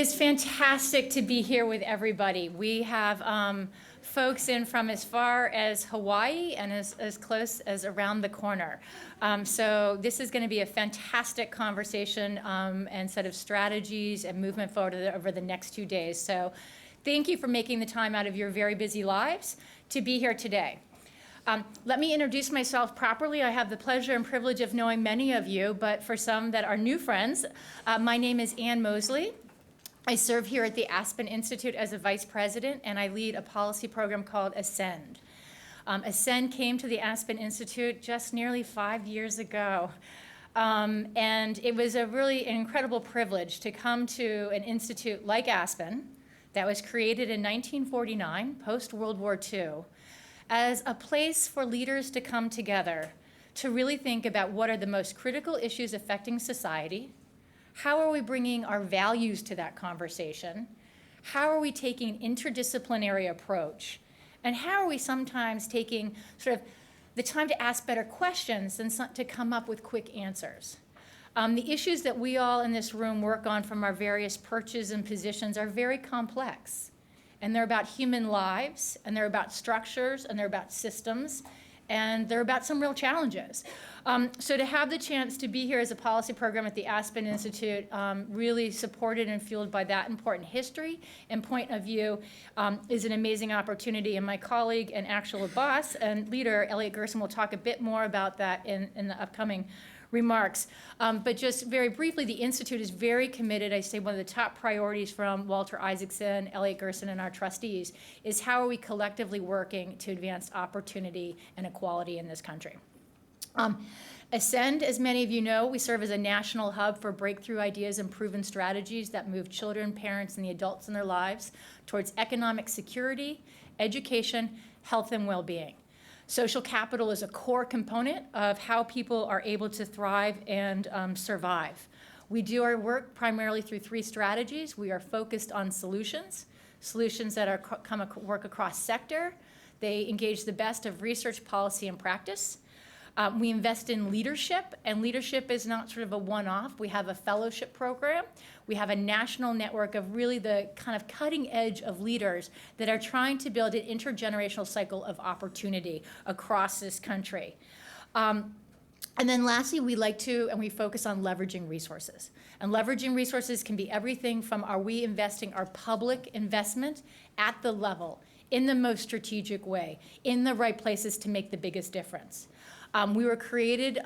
It's fantastic to be here with everybody. We have folks in from as far as Hawaii and as close as around the corner. So this is going to be a fantastic conversation and set of strategies and movement forward over the next 2 days. So thank you for making the time out of your very busy lives to be here today. Let me introduce myself properly. I have the pleasure and privilege of knowing many of you, but for some that are new friends, my name is Mosley. I serve here at the Aspen Institute as a vice president, and I lead a policy program called Ascend. Ascend came to the Aspen Institute just nearly 5 years ago. And it was a really incredible privilege to come to an institute like Aspen that was created in 1949, post-World War II, as a place for leaders to come together to really think about what are the most critical issues affecting society. How are we bringing our values to that conversation? How are we taking an interdisciplinary approach? And how are we sometimes taking sort of the time to ask better questions than to come up with quick answers? The issues that we all in this room work on from our various perches and positions are very complex. And they're about human lives, and they're about structures, and they're about systems, and they're about some real challenges. So to have the chance to be here as a policy program at the Aspen Institute, really supported and fueled by that important history and point of view, is an amazing opportunity. And my colleague and actual boss and leader, Elliot Gerson, will talk a bit more about that in the upcoming remarks. But just very briefly, the Institute is very committed. I say one of the top priorities from Walter Isaacson, Elliot Gerson, and our trustees is how are we collectively working to advance opportunity and equality in this country. Ascend, as many of you know, we serve as a national hub for breakthrough ideas and proven strategies that move children, parents, and the adults in their lives towards economic security, education, health, and well-being. Social capital is a core component of how people are able to thrive and survive. We do our work primarily through 3 strategies. We are focused on solutions that work across sector. They engage the best of research, policy, and practice. We invest in leadership, and leadership is not sort of a one-off. We have a fellowship program. We have a national network of really the kind of cutting edge of leaders that are trying to build an intergenerational cycle of opportunity across this country. And then lastly, we focus on leveraging resources. And leveraging resources can be everything from are we investing our public investment at the level, in the most strategic way, in the right places to make the biggest difference. We were created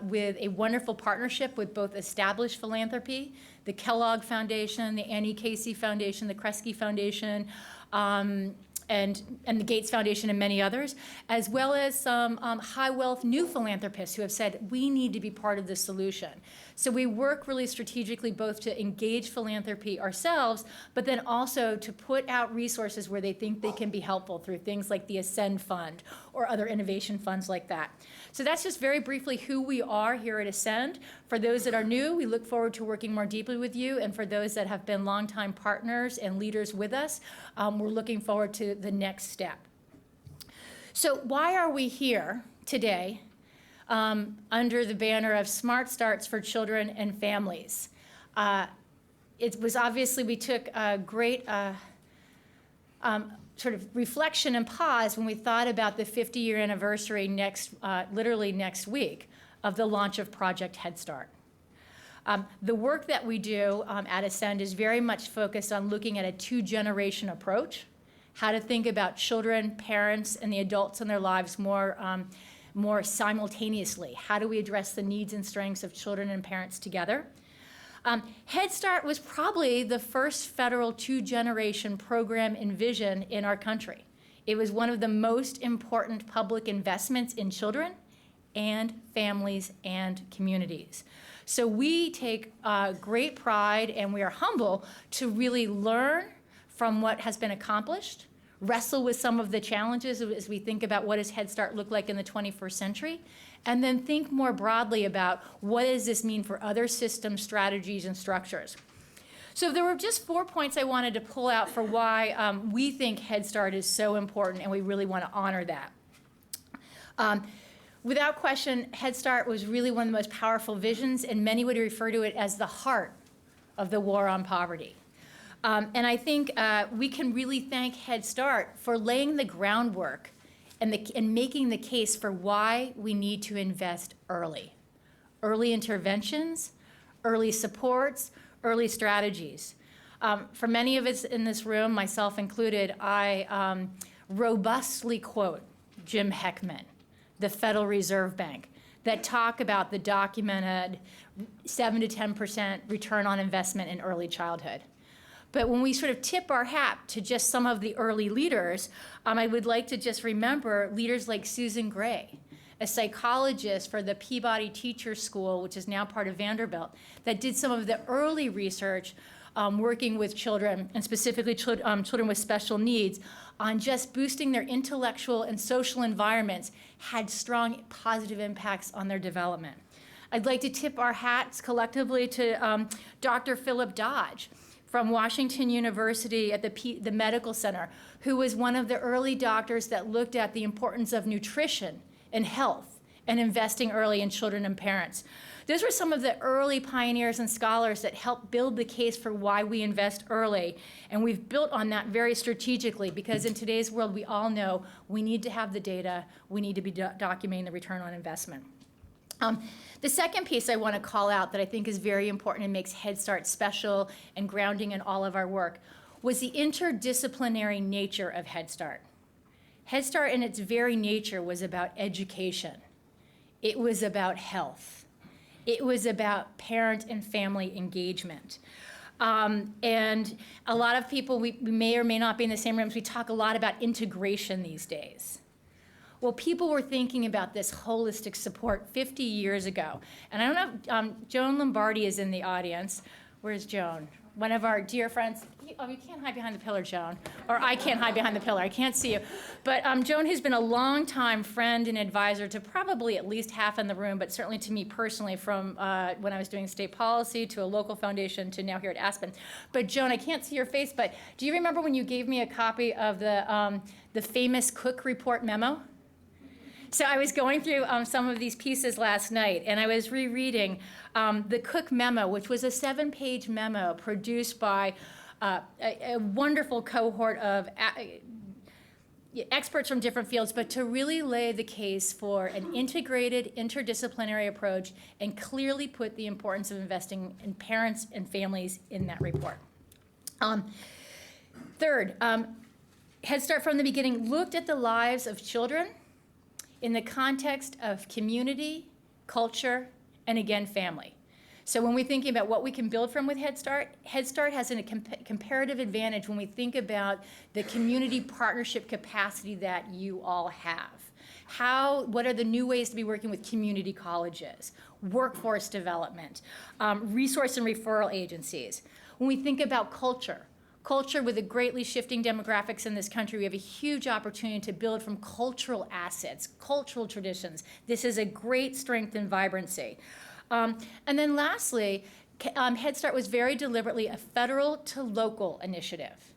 with a wonderful partnership with both established philanthropy, the Kellogg Foundation, the Annie Casey Foundation, the Kresge Foundation, and the Gates Foundation and many others, as well as some high wealth new philanthropists who have said, we need to be part of the solution. So we work really strategically both to engage philanthropy ourselves, but then also to put out resources where they think they can be helpful through things like the Ascend Fund or other innovation funds like that. So that's just very briefly who we are here at Ascend. For those that are new, we look forward to working more deeply with you. And for those that have been longtime partners and leaders with us, we're looking forward to the next step. So why are we here today under the banner of Smart Starts for Children and Families? It was obviously we took a great sort of reflection and pause when we thought about the 50-year anniversary literally next week of the launch of Project Head Start. The work that we do at Ascend is very much focused on looking at a 2-generation approach, how to think about children, parents, and the adults in their lives more simultaneously. How do we address the needs and strengths of children and parents together? Head Start was probably the first federal 2-generation program and vision in our country. It was one of the most important public investments in children and families and communities. So we take great pride and we are humble to really learn from what has been accomplished, wrestle with some of the challenges as we think about what does Head Start look like in the 21st century, and then think more broadly about what does this mean for other systems, strategies, and structures. So there were just 4 points I wanted to pull out for why we think Head Start is so important and we really want to honor that. Without question, Head Start was really one of the most powerful visions, and many would refer to it as the heart of the war on poverty. And I think we can really thank Head Start for laying the groundwork and making the case for why we need to invest early. Early interventions, early supports, early strategies. For many of us in this room, myself included, I robustly quote Jim Heckman, the Federal Reserve Bank, that talk about the documented 7 to 10% return on investment in early childhood. But when we sort of tip our hat to just some of the early leaders, I would like to just remember leaders like Susan Gray, a psychologist for the Peabody Teacher School, which is now part of Vanderbilt, that did some of the early research working with children, and specifically children with special needs, on just boosting their intellectual and social environments, had strong positive impacts on their development. I'd like to tip our hats collectively to Dr. Philip Dodge from Washington University at the Medical Center, who was one of the early doctors that looked at the importance of nutrition and health and investing early in children and parents. Those were some of the early pioneers and scholars that helped build the case for why we invest early. And we've built on that very strategically, because in today's world, we all know we need to have the data, we need to be documenting the return on investment. The second piece I want to call out that I think is very important and makes Head Start special and grounding in all of our work was the interdisciplinary nature of Head Start. Head Start in its very nature was about education. It was about health. It was about parent and family engagement. And a lot of people, we may or may not be in the same rooms, we talk a lot about integration these days. Well, people were thinking about this holistic support 50 years ago. And I don't know, Joan Lombardi is in the audience. Where's Joan? One of our dear friends. Oh, you can't hide behind the pillar, Joan. Or I can't hide behind the pillar. I can't see you. But Joan has been a longtime friend and advisor to probably at least half in the room, but certainly to me personally, from when I was doing state policy to a local foundation to now here at Aspen. But Joan, I can't see your face, but do you remember when you gave me a copy of the famous Cook Report memo? So I was going through some of these pieces last night, and I was rereading the Cook memo, which was a 7-page memo produced by a wonderful cohort of experts from different fields, but to really lay the case for an integrated, interdisciplinary approach and clearly put the importance of investing in parents and families in that report. Third, Head Start from the beginning looked at the lives of children in the context of community, culture, and again, family. So when we're thinking about what we can build from with Head Start has a comparative advantage when we think about the community partnership capacity that you all have. What are the new ways to be working with community colleges, workforce development, resource and referral agencies? When we think about culture with the greatly shifting demographics in this country, we have a huge opportunity to build from cultural assets, cultural traditions. This is a great strength and vibrancy. And then lastly, Head Start was very deliberately a federal to local initiative.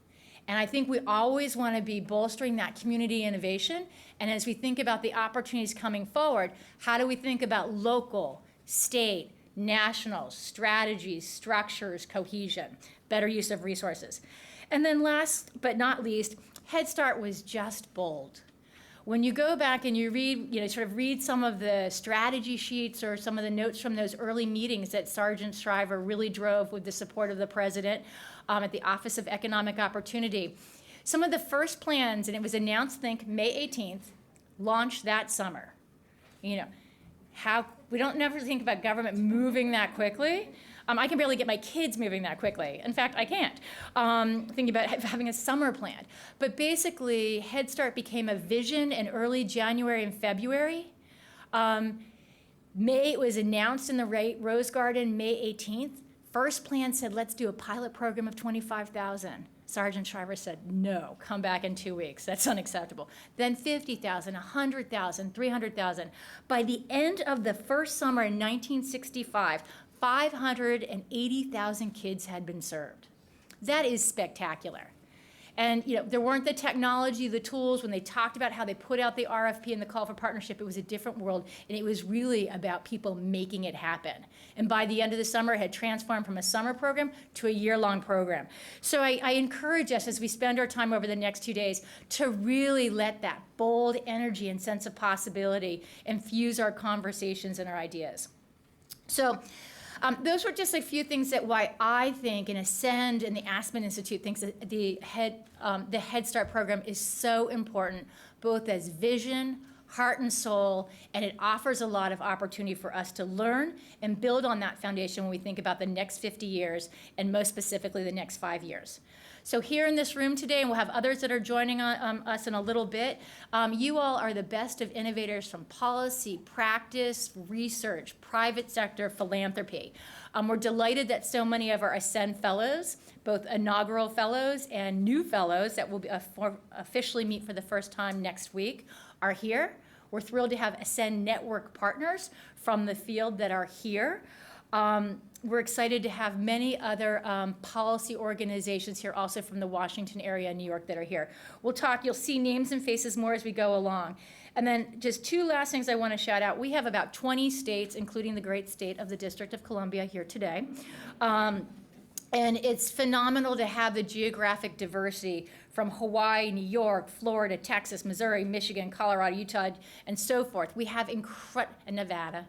And I think we always want to be bolstering that community innovation. And as we think about the opportunities coming forward, how do we think about local, state, national strategies, structures, cohesion, better use of resources? And then last but not least, Head Start was just bold. When you go back and you read, sort of read some of the strategy sheets or some of the notes from those early meetings that Sergeant Shriver really drove with the support of the president at the Office of Economic Opportunity, some of the first plans, and it was announced, May 18th, launched that summer. We don't never think about government moving that quickly. I can barely get my kids moving that quickly. In fact, I can't. Thinking about having a summer plan. But basically, Head Start became a vision in early January and February. It was announced in the Rose Garden May 18th. First plan said, let's do a pilot program of 25,000. Sergeant Shriver said, no, come back in 2 weeks. That's unacceptable. Then 50,000, 100,000, 300,000. By the end of the first summer in 1965, 580,000 kids had been served. That is spectacular. And there weren't the technology, the tools. When they talked about how they put out the RFP and the call for partnership, it was a different world, and it was really about people making it happen. And by the end of the summer, it had transformed from a summer program to a year-long program. So I encourage us, as we spend our time over the next 2 days, to really let that bold energy and sense of possibility infuse our conversations and our ideas. So those were just a few things that why I think and Ascend and the Aspen Institute thinks that the Head Start program is so important, both as vision, heart and soul, and it offers a lot of opportunity for us to learn and build on that foundation when we think about the next 50 years, and most specifically the next 5 years. So here in this room today, and we'll have others that are joining us in a little bit, you all are the best of innovators from policy, practice, research, private sector, philanthropy. We're delighted that so many of our Ascend fellows, both inaugural fellows and new fellows that will officially meet for the first time next week, are here. We're thrilled to have Ascend Network partners from the field that are here. We're excited to have many other policy organizations here, also from the Washington area and New York, that are here. We'll talk, you'll see names and faces more as we go along. And then just two last things I want to shout out. We have about 20 states, including the great state of the District of Columbia, here today. And it's phenomenal to have the geographic diversity from Hawaii, New York, Florida, Texas, Missouri, Michigan, Colorado, Utah, and so forth. We have and Nevada.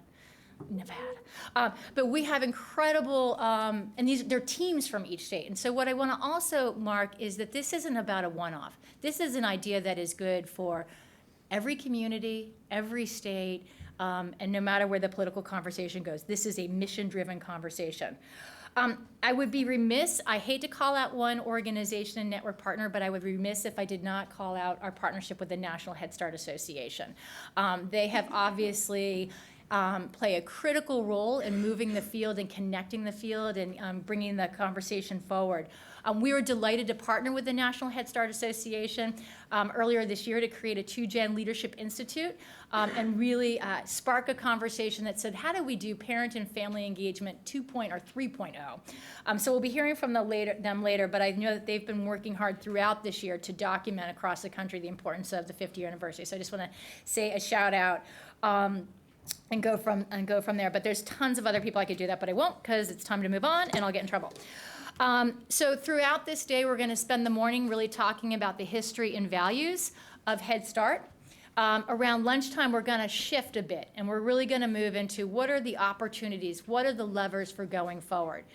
But we have incredible, and they're teams from each state. And so what I want to also mark is that this isn't about a one-off. This is an idea that is good for every community, every state, and no matter where the political conversation goes. This is a mission-driven conversation. I would be remiss, I hate to call out one organization and network partner, but I would be remiss if I did not call out our partnership with the National Head Start Association. They have obviously play a critical role in moving the field and connecting the field and bringing the conversation forward. We were delighted to partner with the National Head Start Association earlier this year to create a 2-Gen Leadership Institute and really spark a conversation that said, how do we do parent and family engagement 2.0 or 3.0? So we'll be hearing from them later, but I know that they've been working hard throughout this year to document across the country the importance of the 50-year anniversary. So I just want to say a shout out. And go from there. But there's tons of other people I could do that, but I won't, because it's time to move on and I'll get in trouble. So throughout this day, we're going to spend the morning really talking about the history and values of Head Start. Around lunchtime, we're going to shift a bit, and we're really going to move into what are the opportunities, what are the levers for going forward.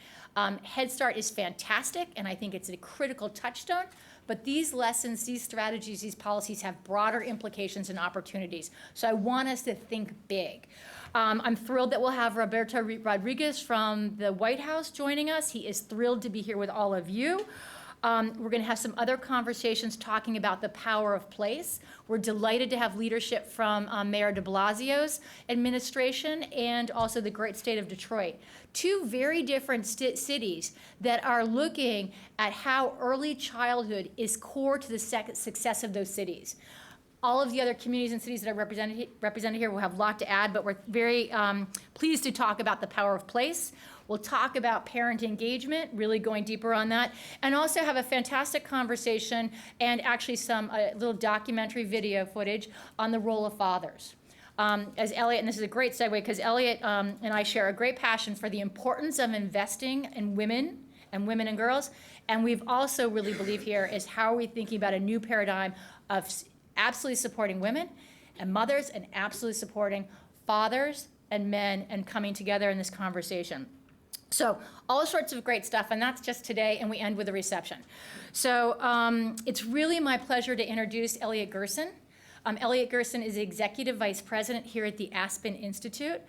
Head Start is fantastic, and I think it's a critical touchstone. But these lessons, these strategies, these policies have broader implications and opportunities. So I want us to think big. I'm thrilled that we'll have Roberto Rodriguez from the White House joining us. He is thrilled to be here with all of you. We're going to have some other conversations talking about the power of place. We're delighted to have leadership from Mayor de Blasio's administration and also the great state of Detroit. Two very different cities that are looking at how early childhood is core to the success of those cities. All of the other communities and cities that are represented here will have a lot to add, but we're very pleased to talk about the power of place. We'll talk about parent engagement, really going deeper on that, and also have a fantastic conversation and actually some little documentary video footage on the role of fathers. As Elliot, and this is a great segue, because Elliot and I share a great passion for the importance of investing in women and girls, and we've also really believe here is how are we thinking about a new paradigm of absolutely supporting women and mothers and absolutely supporting fathers and men and coming together in this conversation. So all sorts of great stuff, and that's just today, and we end with a reception. So it's really my pleasure to introduce Elliot Gerson. Elliot Gerson is Executive Vice President here at the Aspen Institute.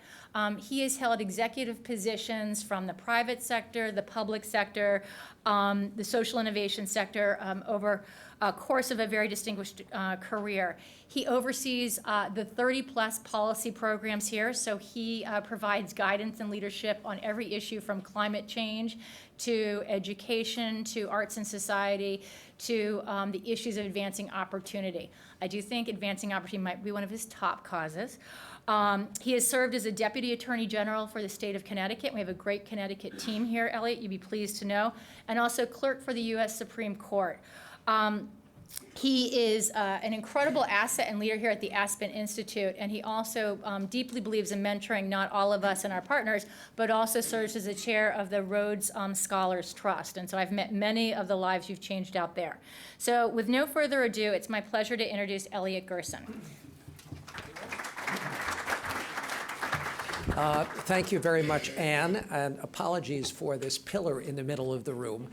He has held executive positions from the private sector, the public sector, the social innovation sector over a course of a very distinguished career. He oversees the 30-plus policy programs here, so he provides guidance and leadership on every issue from climate change to education to arts and society to the issues of advancing opportunity. I do think advancing opportunity might be one of his top causes. He has served as a Deputy Attorney General for the state of Connecticut. We have a great Connecticut team here, Elliot, you'd be pleased to know, and also clerk for the U.S. Supreme Court. He is an incredible asset and leader here at the Aspen Institute, and he also deeply believes in mentoring not all of us and our partners, but also serves as the chair of the Rhodes Scholars Trust. And so I've met many of the lives you've changed out there. So with no further ado, it's my pleasure to introduce Elliot Gerson. Thank you very much, Anne, and apologies for this pillar in the middle of the room.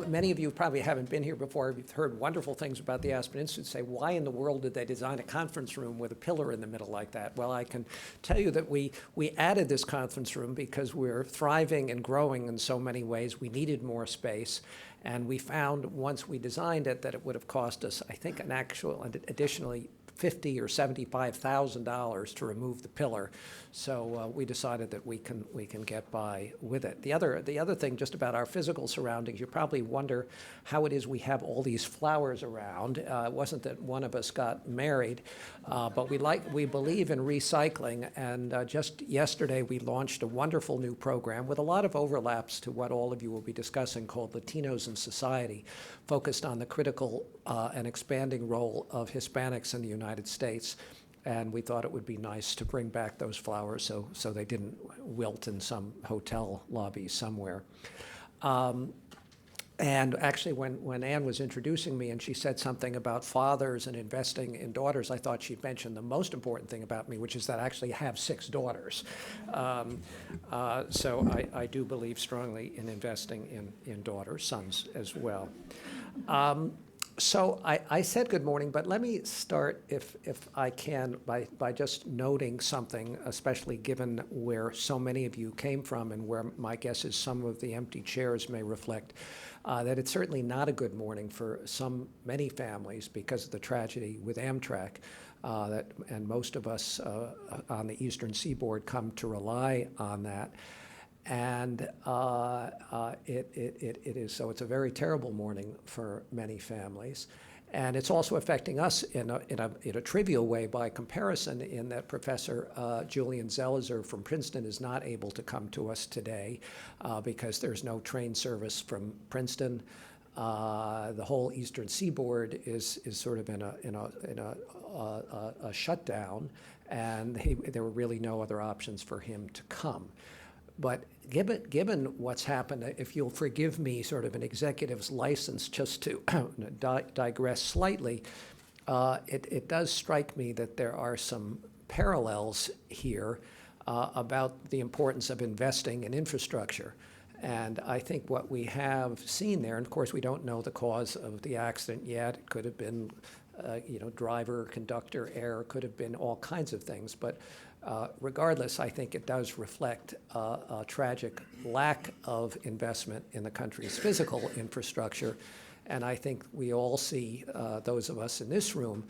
Many of you probably haven't been here before. You've heard wonderful things about the Aspen Institute. Say, why in the world did they design a conference room with a pillar in the middle like that? Well, I can tell you that we added this conference room because we're thriving and growing in so many ways. We needed more space. And we found once we designed it that it would have cost us, I think, additionally $50,000 or $75,000 to remove the pillar. So we decided that we can get by with it. The other thing just about our physical surroundings, you probably wonder how it is we have all these flowers around. It wasn't that one of us got married, but we believe in recycling. And just yesterday we launched a wonderful new program with a lot of overlaps to what all of you will be discussing, called Latinos in Society, focused on the critical and expanding role of Hispanics in the United States. And we thought it would be nice to bring back those flowers so they didn't wilt in some hotel lobby somewhere. And actually, when Anne was introducing me and she said something about fathers and investing in daughters, I thought she'd mention the most important thing about me, which is that I actually have 6 daughters. So I do believe strongly in investing in daughters, sons as well. So I said good morning, but let me start, if I can, by just noting something, especially given where so many of you came from and where my guess is some of the empty chairs may reflect, that it's certainly not a good morning for many families because of the tragedy with Amtrak, and most of us on the Eastern Seaboard come to rely on that. And it is, so it's a very terrible morning for many families. And it's also affecting us in a trivial way by comparison, in that Professor Julian Zelizer from Princeton is not able to come to us today because there's no train service from Princeton. The whole Eastern Seaboard is sort of in a shutdown, and there were really no other options for him to come. But given what's happened, if you'll forgive me sort of an executive's license just to digress slightly, it does strike me that there are some parallels here about the importance of investing in infrastructure. And I think what we have seen there, and of course we don't know the cause of the accident yet, it could have been driver, conductor error, could have been all kinds of things, but regardless, I think it does reflect a tragic lack of investment in the country's physical infrastructure. And I think we all see, those of us in this room,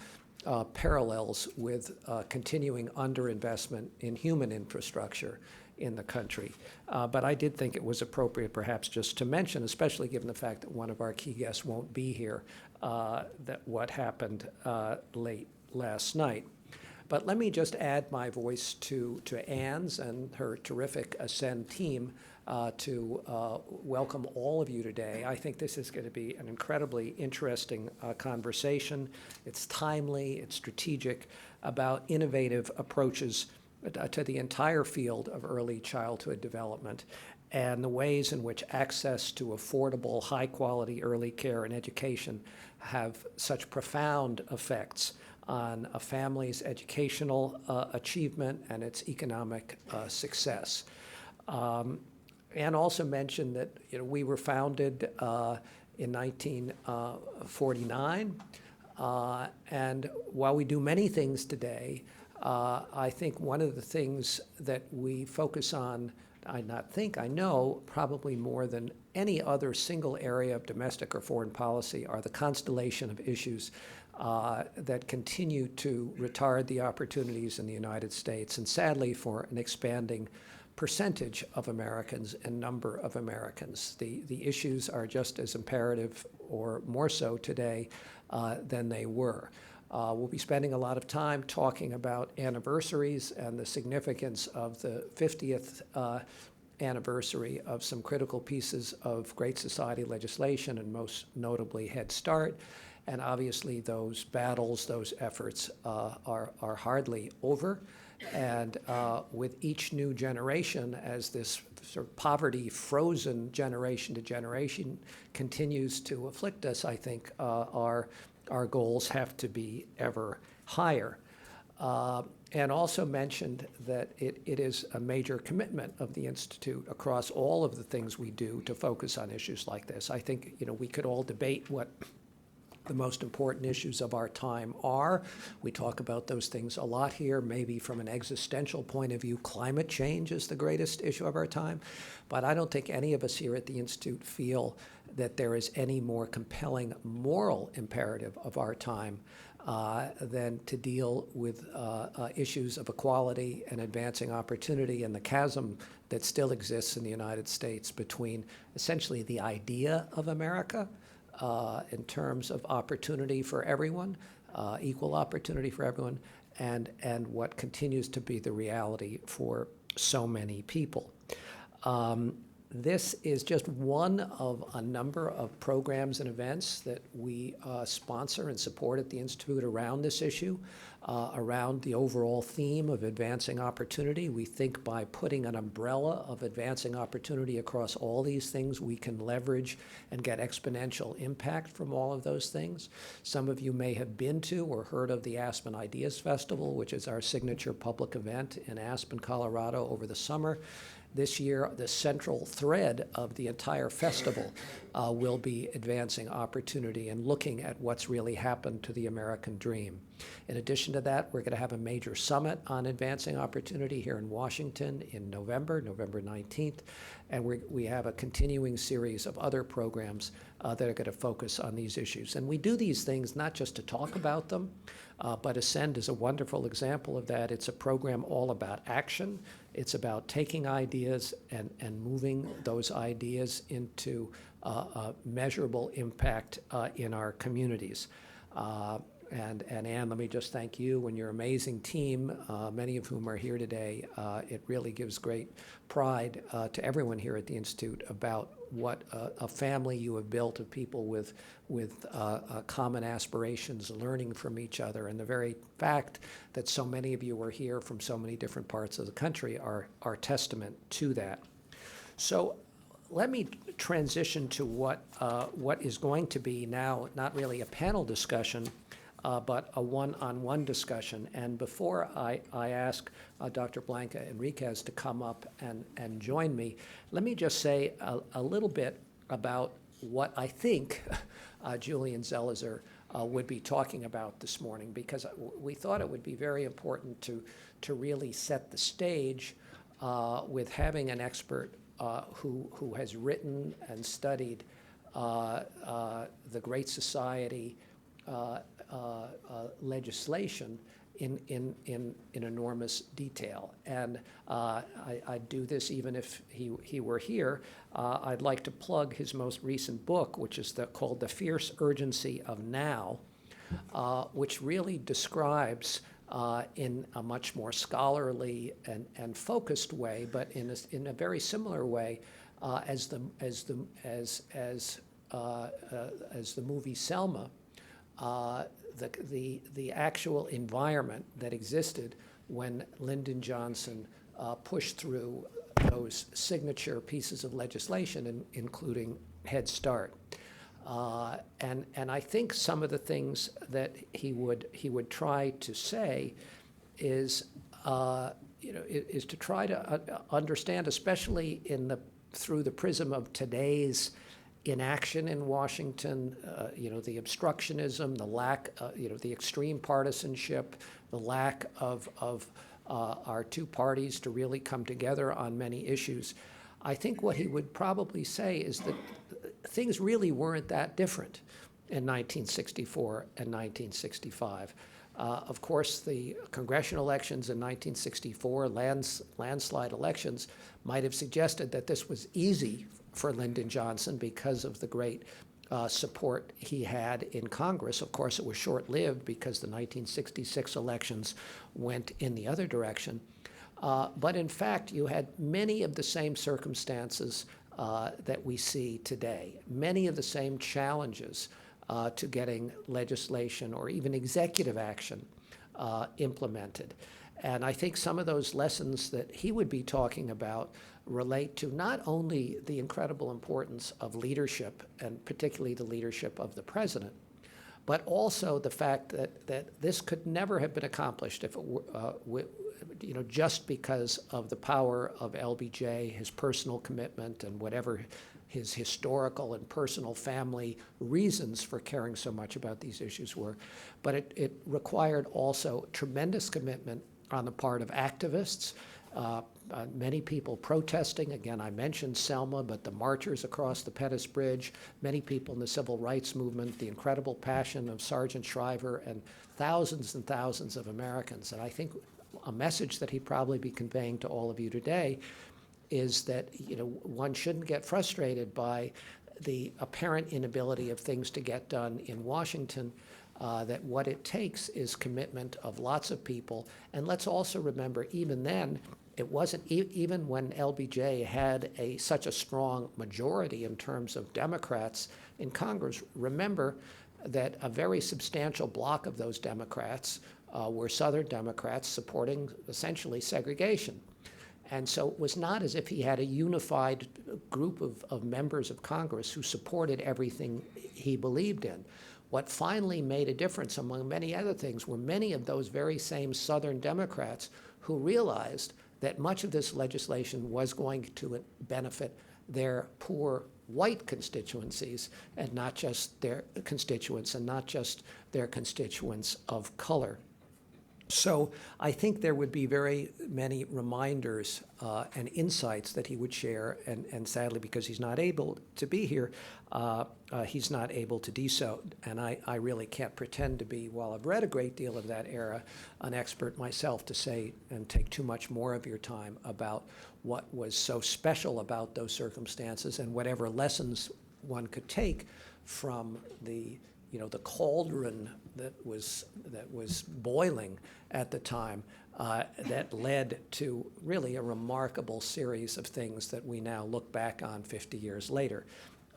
parallels with continuing underinvestment in human infrastructure in the country. But I did think it was appropriate perhaps just to mention, especially given the fact that one of our key guests won't be here, that what happened late last night. But let me just add my voice to Anne's and her terrific Ascend team to welcome all of you today. I think this is going to be an incredibly interesting conversation. It's timely, it's strategic, about innovative approaches to the entire field of early childhood development and the ways in which access to affordable, high-quality early care and education have such profound effects on a family's educational achievement and its economic success. Anne also mentioned that we were founded in 1949, and while we do many things today, I think one of the things that we focus on, I know probably more than any other single area of domestic or foreign policy, are the constellation of issues that continue to retard the opportunities in the United States, and sadly for an expanding percentage of Americans and number of Americans. The issues are just as imperative or more so today than they were. We'll be spending a lot of time talking about anniversaries and the significance of the 50th anniversary of some critical pieces of Great Society legislation, and most notably Head Start. And obviously those battles, those efforts are hardly over. And with each new generation, as this sort of poverty-frozen generation to generation continues to afflict us, I think our goals have to be ever higher. And also mentioned that it is a major commitment of the Institute across all of the things we do to focus on issues like this. I think, we could all debate what the most important issues of our time are. We talk about those things a lot here. Maybe from an existential point of view, climate change is the greatest issue of our time. But I don't think any of us here at the Institute feel that there is any more compelling moral imperative of our time than to deal with issues of equality and advancing opportunity, and the chasm that still exists in the United States between essentially the idea of America in terms of opportunity for everyone, equal opportunity for everyone, and what continues to be the reality for so many people. This is just one of a number of programs and events that we sponsor and support at the Institute around this issue, around the overall theme of advancing opportunity. We think by putting an umbrella of advancing opportunity across all these things, we can leverage and get exponential impact from all of those things. Some of you may have been to or heard of the Aspen Ideas Festival, which is our signature public event in Aspen, Colorado over the summer. This year, the central thread of the entire festival will be advancing opportunity and looking at what's really happened to the American dream. In addition to that, we're going to have a major summit on advancing opportunity here in Washington in November 19th, and we have a continuing series of other programs that are going to focus on these issues. And we do these things not just to talk about them, but Ascend is a wonderful example of that. It's a program all about action. It's about taking ideas and moving those ideas into measurable impact in our communities. And Anne, let me just thank you and your amazing team, many of whom are here today. It really gives great pride to everyone here at the Institute about what a family you have built of people with common aspirations, learning from each other. And the very fact that so many of you are here from so many different parts of the country are testament to that. So let me transition to what is going to be now not really a panel discussion, but a one-on-one discussion. And before I ask Dr. Blanca Enriquez to come up and join me, let me just say a little bit about what I think Julian Zelizer would be talking about this morning, because we thought it would be very important to really set the stage with having an expert who has written and studied the Great Society legislation in enormous detail. And I'd do this even if he were here. I'd like to plug his most recent book, which is called The Fierce Urgency of Now, which really describes in a much more scholarly and focused way, but in a very similar way as the movie Selma, the actual environment that existed when Lyndon Johnson pushed through those signature pieces of legislation, including Head Start. And I think some of the things that he would try to say is to try to understand, especially through the prism of today's inaction in Washington, the obstructionism, the lack, the extreme partisanship, the lack of our two parties to really come together on many issues. I think what he would probably say is that things really weren't that different in 1964 and 1965. Of course, the congressional elections in 1964, landslide elections, might have suggested that this was easy for Lyndon Johnson because of the great support he had in Congress. Of course, it was short-lived because the 1966 elections went in the other direction. But in fact, you had many of the same circumstances that we see today, many of the same challenges to getting legislation or even executive action implemented. And I think some of those lessons that he would be talking about relate to not only the incredible importance of leadership, and particularly the leadership of the president, but also the fact that this could never have been accomplished if it were, just because of the power of LBJ, his personal commitment, and whatever his historical and personal family reasons for caring so much about these issues were. But it required also tremendous commitment on the part of activists, many people protesting. Again, I mentioned Selma, but the marchers across the Pettus Bridge, many people in the civil rights movement, the incredible passion of Sergeant Shriver, and thousands of Americans. And I think a message that he'd probably be conveying to all of you today is that one shouldn't get frustrated by the apparent inability of things to get done in Washington, that what it takes is commitment of lots of people. And let's also remember, even then, it wasn't, even when LBJ had such a strong majority in terms of Democrats in Congress, remember that a very substantial block of those Democrats were Southern Democrats supporting essentially segregation. And so it was not as if he had a unified group of members of Congress who supported everything he believed in. What finally made a difference, among many other things, were many of those very same Southern Democrats who realized that much of this legislation was going to benefit their poor white constituencies and not just their constituents and not just their constituents of color. So I think there would be very many reminders and insights that he would share, and sadly, because he's not able to be here, he's not able to do so. And I really can't pretend to be, while I've read a great deal of that era, an expert myself to say and take too much more of your time about what was so special about those circumstances and whatever lessons one could take from the cauldron that was boiling at the time that led to really a remarkable series of things that we now look back on 50 years later.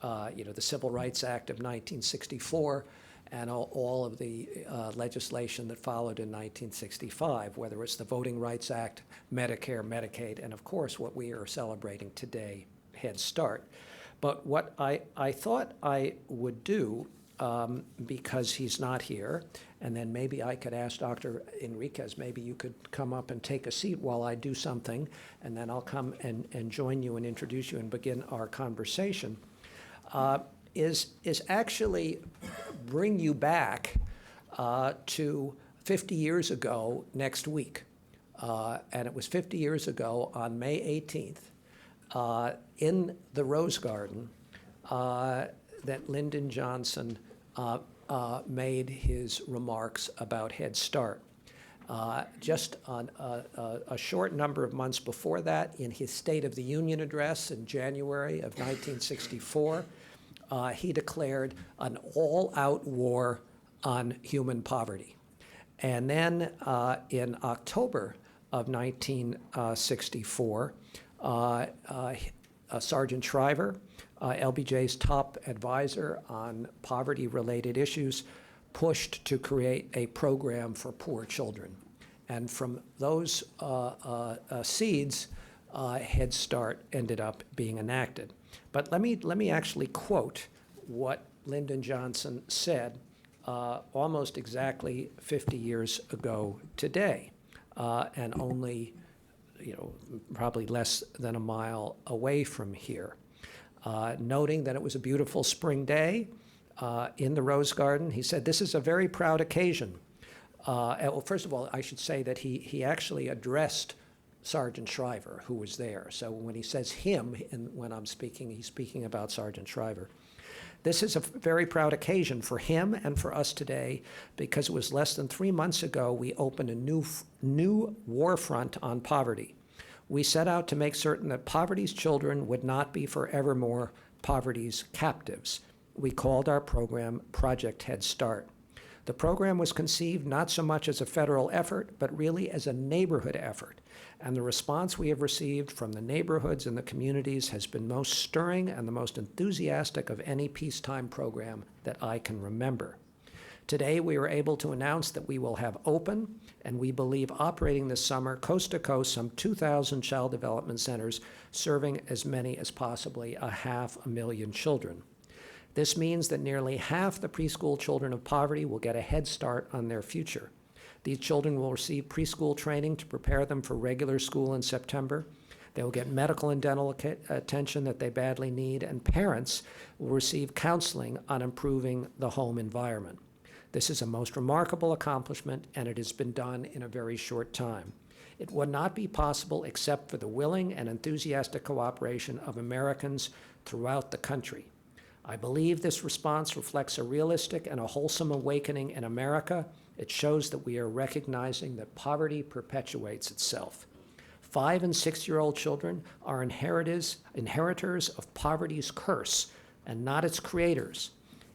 The Civil Rights Act of 1964 and all of the legislation that followed in 1965, whether it's the Voting Rights Act, Medicare, Medicaid, and of course what we are celebrating today, Head Start. But what I thought I would do, because he's not here, and then maybe I could ask Dr. Enriquez, maybe you could come up and take a seat while I do something, and then I'll come and join you and introduce you and begin our conversation, is actually bring you back to 50 years ago next week. And it was 50 years ago on May 18th in the Rose Garden that Lyndon Johnson made his remarks about Head Start. Just on a short number of months before that, in his State of the Union address in January of 1964, he declared an all-out war on human poverty. And then in October of 1964, Sergeant Shriver, LBJ's top advisor on poverty-related issues, pushed to create a program for poor children. And from those seeds, Head Start ended up being enacted. But let me actually quote what Lyndon Johnson said almost exactly 50 years ago today, and only probably less than a mile away from here. Noting that it was a beautiful spring day in the Rose Garden, he said, "This is a very proud occasion." Well, first of all, I should say that he actually addressed Sergeant Shriver, who was there. So when he says him, and when I'm speaking, he's speaking about Sergeant Shriver. "This is a very proud occasion for him and for us today, because it was less than 3 months ago we opened a new war front on poverty. We set out to make certain that poverty's children would not be forevermore poverty's captives." we called our program Project Head Start. The program was conceived not so much as a federal effort, but really as a neighborhood effort. And the response we have received from the neighborhoods and the communities has been most stirring and the most enthusiastic of any peacetime program that I can remember. Today, we were able to announce that we will have open, and we believe operating this summer, coast to coast, some 2,000 child development centers, serving as many as possibly 500,000 children. This means that nearly half the preschool children of poverty will get a head start on their future. These children will receive preschool training to prepare them for regular school in September. They will get medical and dental attention that they badly need, and parents will receive counseling on improving the home environment. This is a most remarkable accomplishment, and it has been done in a very short time. It would not be possible except for the willing and enthusiastic cooperation of Americans throughout the country. I believe this response reflects a realistic and a wholesome awakening in America. It shows that we are recognizing that poverty perpetuates itself. 5- and 6-year-old children are inheritors of poverty's curse and not its creators.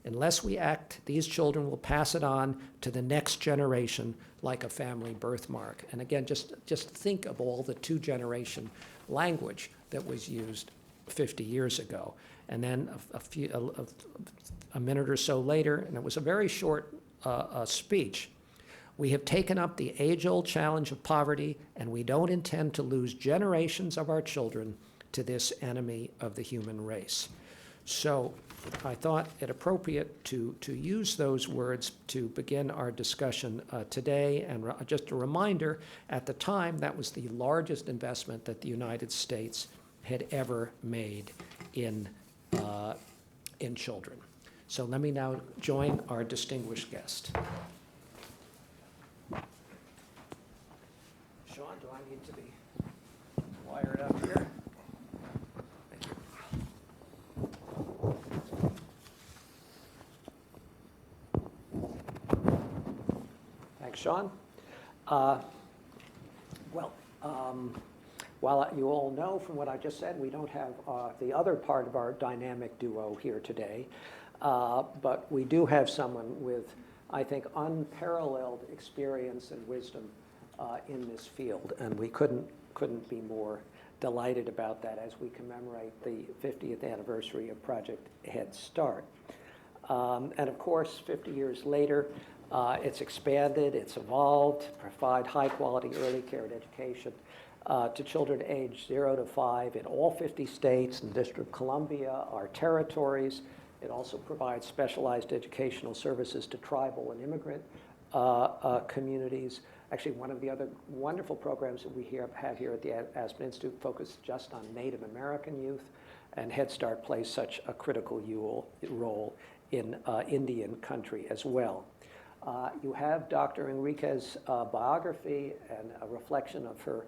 Unless we act, these children will pass it on to the next generation like a family birthmark. And again, just think of all the two-generation language that was used 50 years ago. And then a minute or so later, and it was a very short speech, we have taken up the age-old challenge of poverty, and we don't intend to lose generations of our children to this enemy of the human race. So I thought it appropriate to use those words to begin our discussion today. And just a reminder, at the time, that was the largest investment that the United States had ever made in children. So let me now join our distinguished guest. Sean, do I need to be wired up here? Thank you. Thanks, Sean. While you all know from what I just said, we don't have the other part of our dynamic duo here today, but we do have someone with, I think, unparalleled experience and wisdom in this field, and we couldn't be more delighted about that as we commemorate the 50th anniversary of Project Head Start. And of course, 50 years later, it's expanded, it's evolved, to provide high-quality early care and education to children aged 0 to 5 in all 50 states and the District of Columbia, our territories. It also provides specialized educational services to tribal and immigrant communities. Actually, one of the other wonderful programs that we have here at the Aspen Institute focuses just on Native American youth, and Head Start plays such a critical role in Indian country as well. You have Dr. Enriquez biography and a reflection of her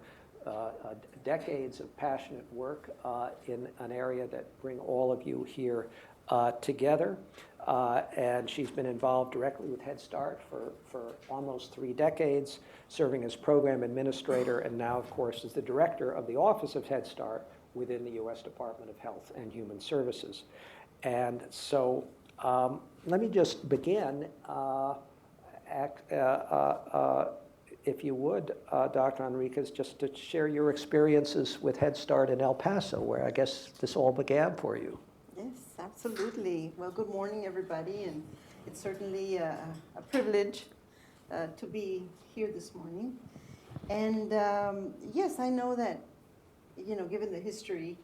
decades of passionate work in an area that bring all of you here together. And she's been involved directly with Head Start for almost 3 decades, serving as program administrator, and now, of course, as the director of the Office of Head Start within the U.S. Department of Health and Human Services. And so let me just begin. If you would, Dr. Enriquez, just to share your experiences with Head Start in El Paso, where I guess this all began for you. Yes, absolutely. Well, good morning, everybody, and it's certainly a privilege to be here this morning. And yes, I know that, given the history,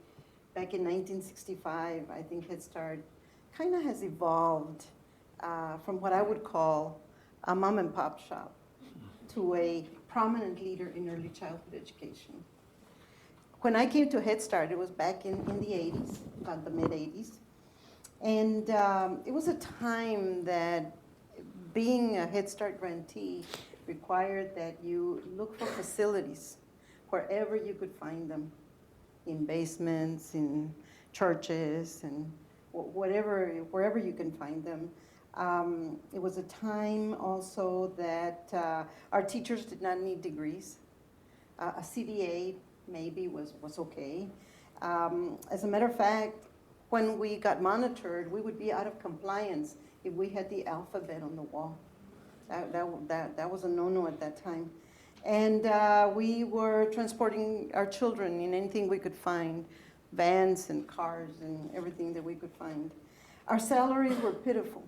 back in 1965, I think Head Start kind of has evolved from what I would call a mom and pop shop to a prominent leader in early childhood education. When I came to Head Start, it was back in the 80s, about the mid-80s. And it was a time that being a Head Start grantee required that you look for facilities wherever you could find them, in basements, in churches, and wherever you can find them. It was a time also that our teachers did not need degrees. A CDA maybe was okay. As a matter of fact, when we got monitored, we would be out of compliance if we had the alphabet on the wall. That was a no-no at that time. And we were transporting our children in anything we could find, vans and cars and everything that we could find. Our salaries were pitiful.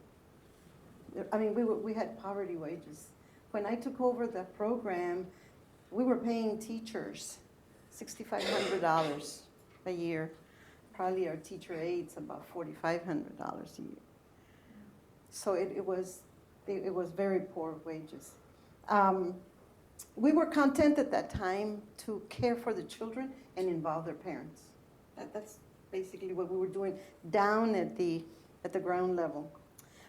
I mean, we had poverty wages. When I took over the program, we were paying teachers $6,500 a year. Probably our teacher aides about $4,500 a year. So it was very poor wages. We were content at that time to care for the children and involve their parents. That's basically what we were doing down at the ground level.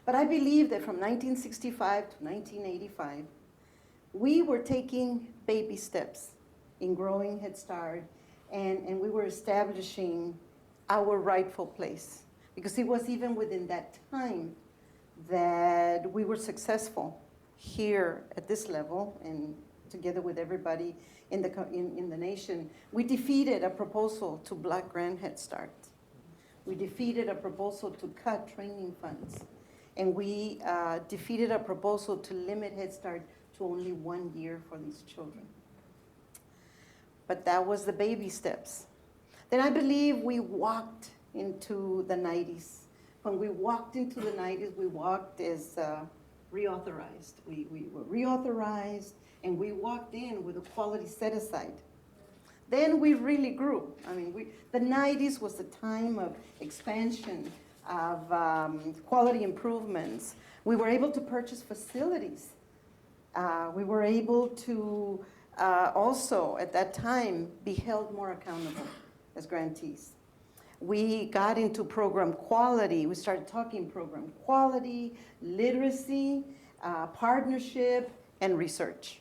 But I believe that from 1965 to 1985, we were taking baby steps in growing Head Start, and we were establishing our rightful place. Because it was even within that time that we were successful here at this level, and together with everybody in the nation. We defeated a proposal to block grant Head Start. We defeated a proposal to cut training funds. And we defeated a proposal to limit Head Start to only 1 year for these children. But that was the baby steps. Then I believe we walked into the 90s. When we walked into the 90s, we walked as reauthorized. We were reauthorized, and we walked in with a quality set aside. Then we really grew. I mean, the 90s was a time of expansion, of quality improvements. We were able to purchase facilities. We were able to also, at that time, be held more accountable as grantees. We got into program quality. We started talking program quality, literacy, partnership, and research.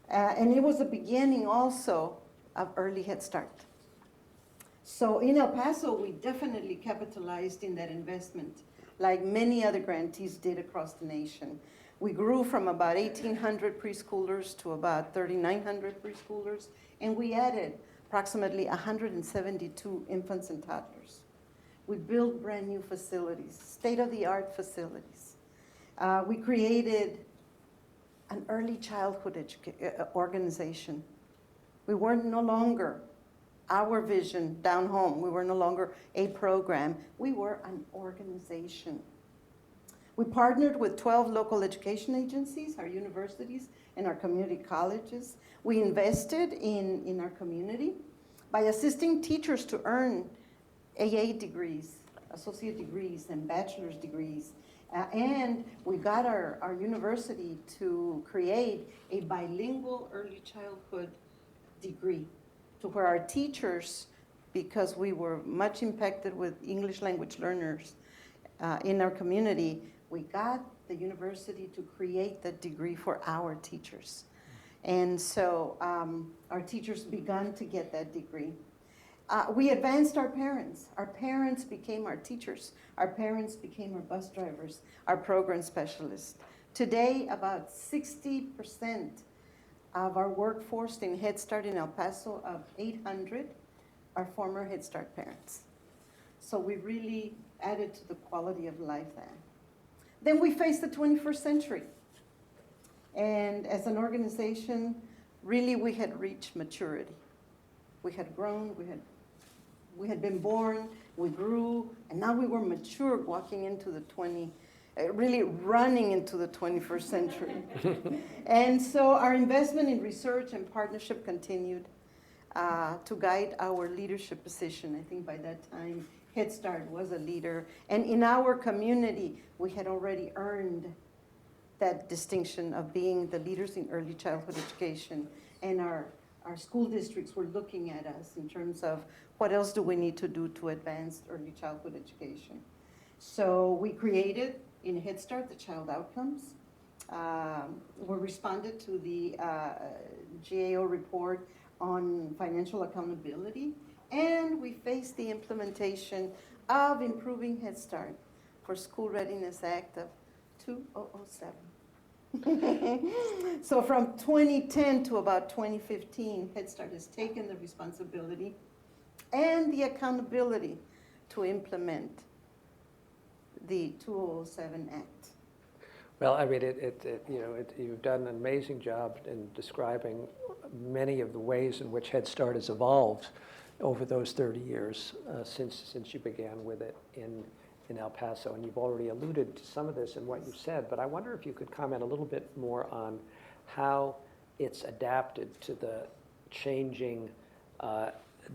And it was the beginning also of early Head Start. So in El Paso, we definitely capitalized in that investment, like many other grantees did across the nation. We grew from about 1,800 preschoolers to about 3,900 preschoolers, and we added approximately 172 infants and toddlers. We built brand new facilities, state-of-the-art facilities. We created an early childhood organization. We were no longer our vision down home. We were no longer a program. We were an organization. We partnered with 12 local education agencies, our universities, and our community colleges. We invested in our community by assisting teachers to earn AA degrees, associate degrees, and bachelor's degrees. And we got our university to create a bilingual early childhood degree, to where our teachers, because we were much impacted with English language learners in our community, we got the university to create that degree for our teachers. And so our teachers began to get that degree. We advanced our parents. Our parents became our teachers. Our parents became our bus drivers, our program specialists. Today, about 60% of our workforce in Head Start in El Paso, of 800, are former Head Start parents. So we really added to the quality of life there. Then we faced the 21st century. And as an organization, really we had reached maturity. We had grown, we had been born, we grew, and now we were mature walking into the really running into the 21st century. And so our investment in research and partnership continued to guide our leadership position. I think by that time, Head Start was a leader. And in our community, we had already earned that distinction of being the leaders in early childhood education. And our school districts were looking at us in terms of what else do we need to do to advance early childhood education. So we created in Head Start the child outcomes. We responded to the GAO report on financial accountability, and we faced the implementation of Improving Head Start for School Readiness Act of 2007. So from 2010 to about 2015, Head Start has taken the responsibility and the accountability to implement the 2007 Act? Well, I mean, you've done an amazing job in describing many of the ways in which Head Start has evolved over those 30 years since you began with it in El Paso. And you've already alluded to some of this in what you've said, but I wonder if you could comment a little bit more on how it's adapted to the changing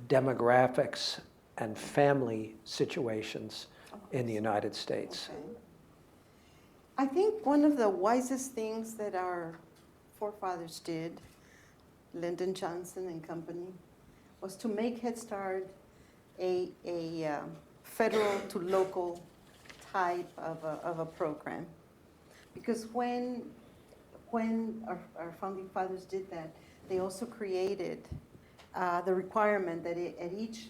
demographics and family situations in the United States. Okay. I think one of the wisest things that our forefathers did, Lyndon Johnson and company, was to make Head Start a federal to local type of a program. Because when our founding fathers did that, they also created the requirement that at each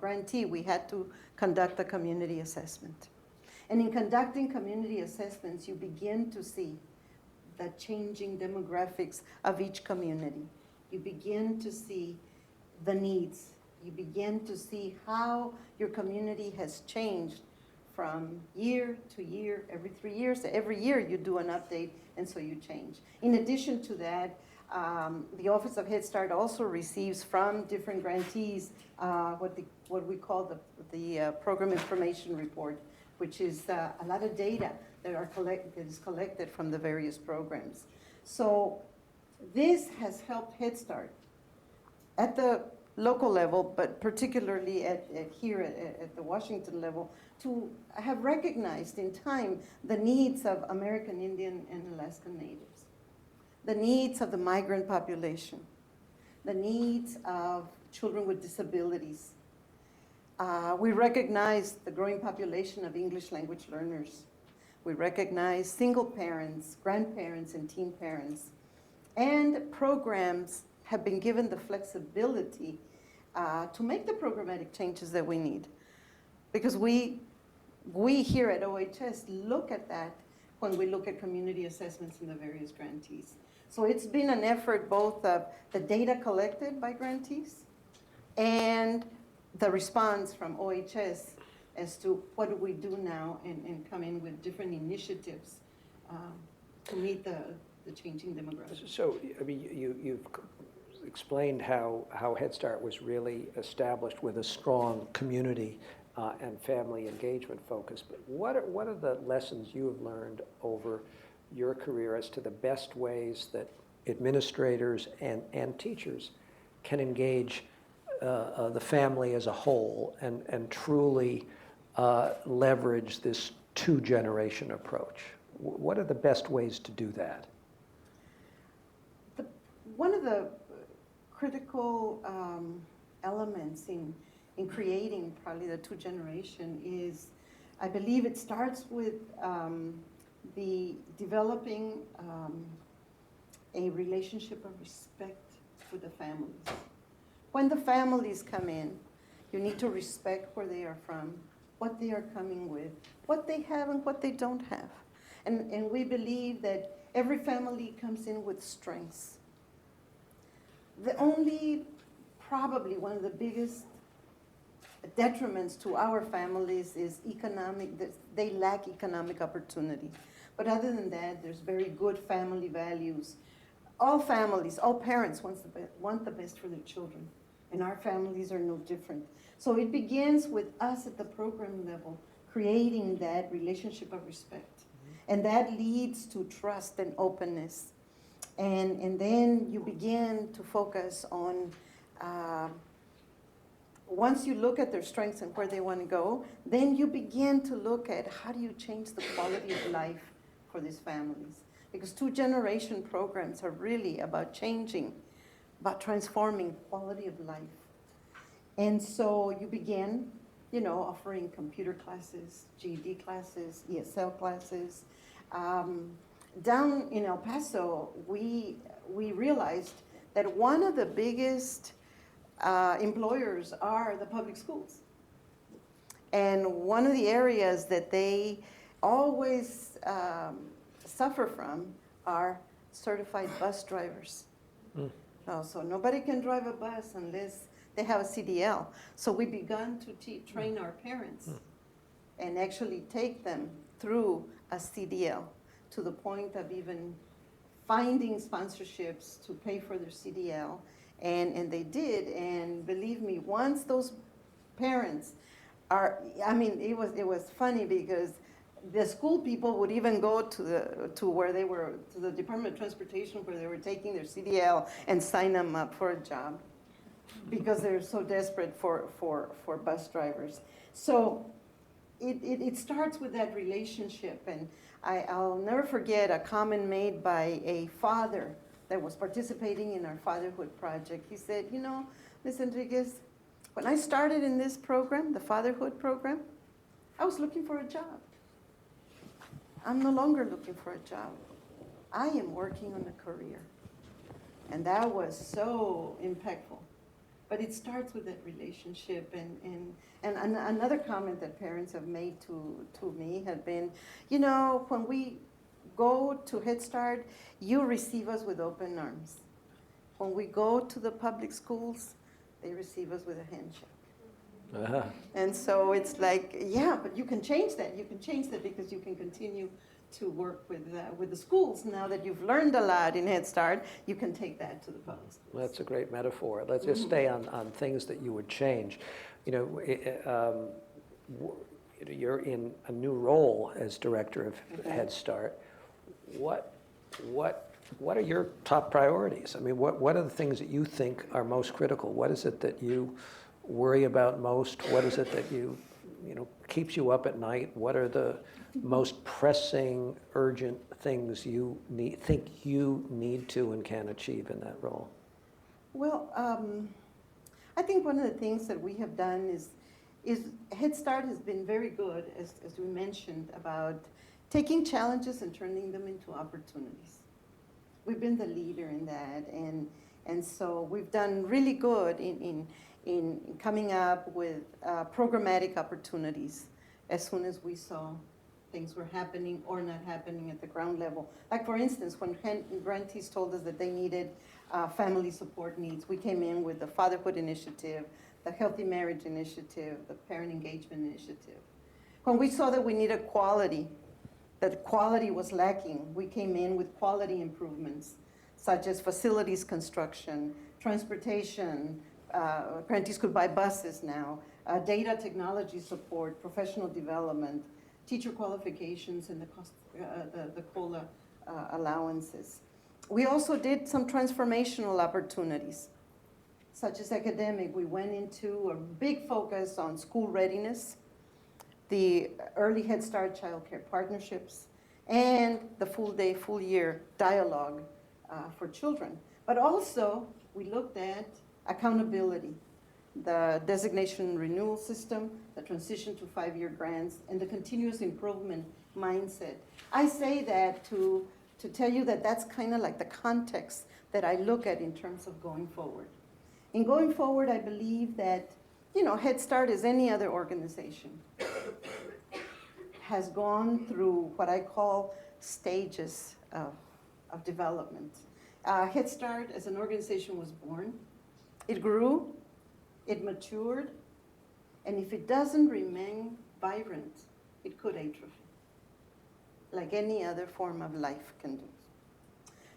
grantee we had to conduct a community assessment. And in conducting community assessments, you begin to see the changing demographics of each community. You begin to see the needs. You begin to see how your community has changed from year to year, every 3 years. Every year you do an update, and so you change. In addition to that, the Office of Head Start also receives from different grantees what we call the Program Information Report, which is a lot of data that is collected from the various programs. So this has helped Head Start at the local level, but particularly here at the Washington level, to have recognized in time the needs of American Indian and Alaskan Natives, the needs of the migrant population, the needs of children with disabilities. We recognize the growing population of English language learners. We recognize single parents, grandparents, and teen parents. And programs have been given the flexibility to make the programmatic changes that we need. Because we here at OHS look at that when we look at community assessments in the various grantees. So it's been an effort both of the data collected by grantees and the response from OHS as to what do we do now and come in with different initiatives to meet the changing demographics. So, I mean, you've explained how Head Start was really established with a strong community and family engagement focus. But what are the lessons you have learned over your career as to the best ways that administrators and teachers can engage the family as a whole and truly leverage this two-generation approach? What are the best ways to do that? One of the critical elements in creating probably the two-generation is, I believe it starts with the developing a relationship of respect with the families. When the families come in, you need to respect where they are from, what they are coming with, what they have and what they don't have. And we believe that every family comes in with strengths. The only, probably one of the biggest detriments to our families is economic, that they lack economic opportunity. But other than that, there's very good family values. All families, all parents want the best for their children. And our families are no different. So it begins with us at the program level, creating that relationship of respect. And that leads to trust and openness. And then you begin to focus on, once you look at their strengths and where they want to go, then you begin to look at how do you change the quality of life for these families. Because two-generation programs are really about changing, about transforming quality of life. And so you begin, offering computer classes, GED classes, ESL classes. Down in El Paso, we realized that one of the biggest employers are the public schools. And one of the areas that they always suffer from are certified bus drivers. So nobody can drive a bus unless they have a CDL. So we begun to train our parents and actually take them through a CDL to the point of even finding sponsorships to pay for their CDL. And they did, and believe me, once those parents are, I mean, it was funny because the school people would even go to where they were, to the Department of Transportation where they were taking their CDL and sign them up for a job because they're so desperate for bus drivers. So it starts with that relationship, and I'll never forget a comment made by a father that was participating in our fatherhood project. He said, you know, Ms. Enriquez, when I started in this program, the fatherhood program, I was looking for a job. I'm no longer looking for a job. I am working on a career. And that was so impactful. But it starts with that relationship. And another comment that parents have made to me have been, you know, when we go to Head Start, you receive us with open arms. When we go to the public schools, they receive us with a handshake. Uh-huh. And so it's like, yeah, but you can change that. You can change that because you can continue to work with the schools. Now that you've learned a lot in Head Start, you can take that to the public schools. That's a great metaphor. Let's just stay on things that you would change. You know, you're in a new role as director of Head Start. What are your top priorities? I mean, what are the things that you think are most critical? What is it that you worry about most? What is it that you know, keeps you up at night? What are the most pressing, urgent things you think you need to and can achieve in that role? Well, I think one of the things that we have done is Head Start has been very good, as we mentioned, about taking challenges and turning them into opportunities. We've been the leader in that, and so we've done really good in coming up with programmatic opportunities as soon as we saw things were happening or not happening at the ground level. Like, for instance, when grantees told us that they needed family support needs, we came in with the Fatherhood Initiative, the Healthy Marriage Initiative, the Parent Engagement Initiative. When we saw that we needed quality, that quality was lacking, we came in with quality improvements, such as facilities construction, transportation, grantees could buy buses now, data technology support, professional development, teacher qualifications, and the COLA allowances. We also did some transformational opportunities, such as academic. We went into a big focus on school readiness, the early Head Start child care partnerships, and the full day, full year dialogue for children. But also, we looked at accountability, the designation renewal system, the transition to 5-year grants, and the continuous improvement mindset. I say that to tell you that that's kind of like the context that I look at in terms of going forward. In going forward, I believe that, you know, Head Start, as any other organization, has gone through what I call stages of development. Head Start as an organization was born. It grew, it matured, and if it doesn't remain vibrant, it could atrophy, like any other form of life can do.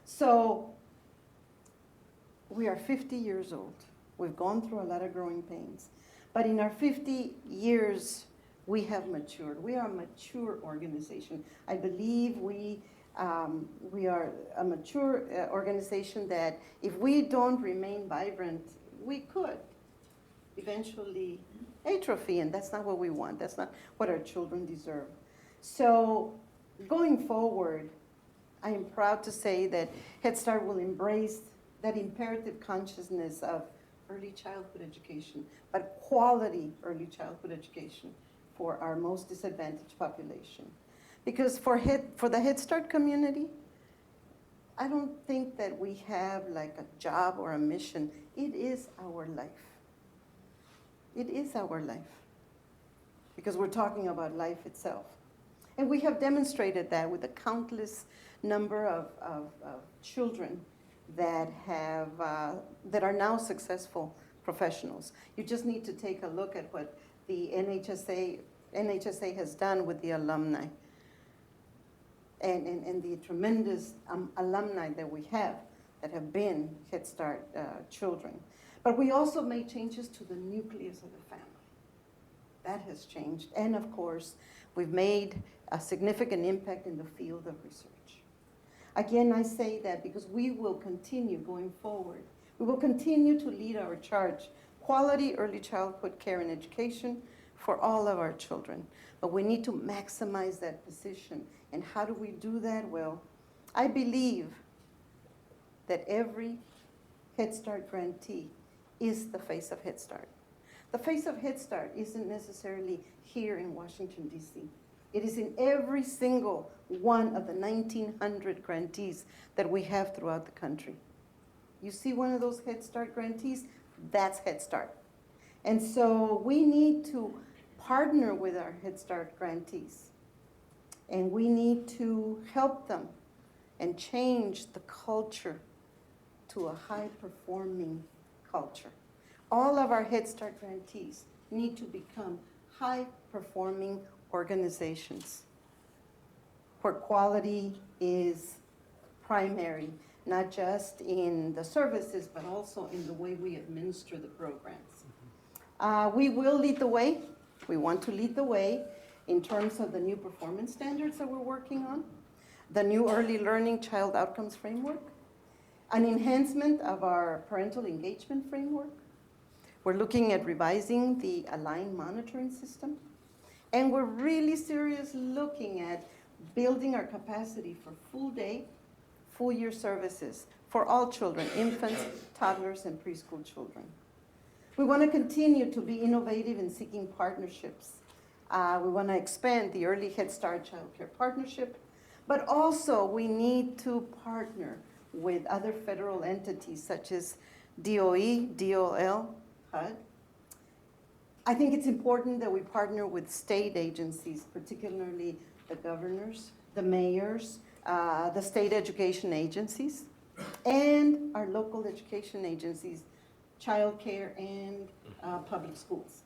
So we are 50 years old. We've gone through a lot of growing pains. But in our 50 years, we have matured. We are a mature organization. I believe we are a mature organization that if we don't remain vibrant, we could eventually atrophy, and that's not what we want. That's not what our children deserve. So going forward, I am proud to say that Head Start will embrace that imperative consciousness of early childhood education, but quality early childhood education for our most disadvantaged population. Because for the Head Start community, I don't think that we have like a job or a mission. It is our life. It is our life. Because we're talking about life itself. And we have demonstrated that with a countless number of children that have that are now successful professionals. You just need to take a look at what the NHSA has done with the alumni and the tremendous alumni that we have that have been Head Start children. But we also made changes to the nucleus of the family. That has changed. And of course, we've made a significant impact in the field of research. Again, I say that because we will continue going forward. We will continue to lead our charge, quality early childhood care and education for all of our children. But we need to maximize that position. And how do we do that? Well, I believe that every Head Start grantee is the face of Head Start. The face of Head Start isn't necessarily here in Washington, D.C. It is in every single one of the 1,900 grantees that we have throughout the country. You see one of those Head Start grantees? That's Head Start. And so we need to partner with our Head Start grantees. And we need to help them and change the culture to a high-performing culture. All of our Head Start grantees need to become high-performing organizations where quality is primary, not just in the services, but also in the way we administer the programs. We will lead the way. We want to lead the way in terms of the new performance standards that we're working on, the new early learning child outcomes framework, an enhancement of our parental engagement framework. We're looking at revising the aligned monitoring system. And we're really serious looking at building our capacity for full day, full year services for all children, infants, toddlers, and preschool children. We want to continue to be innovative in seeking partnerships. We want to expand the Early Head Start Child Care Partnership, but also we need to partner with other federal entities such as DOE, DOL, HUD. I think it's important that we partner with state agencies, particularly the governors, the mayors, the state education agencies, and our local education agencies, child care and public schools.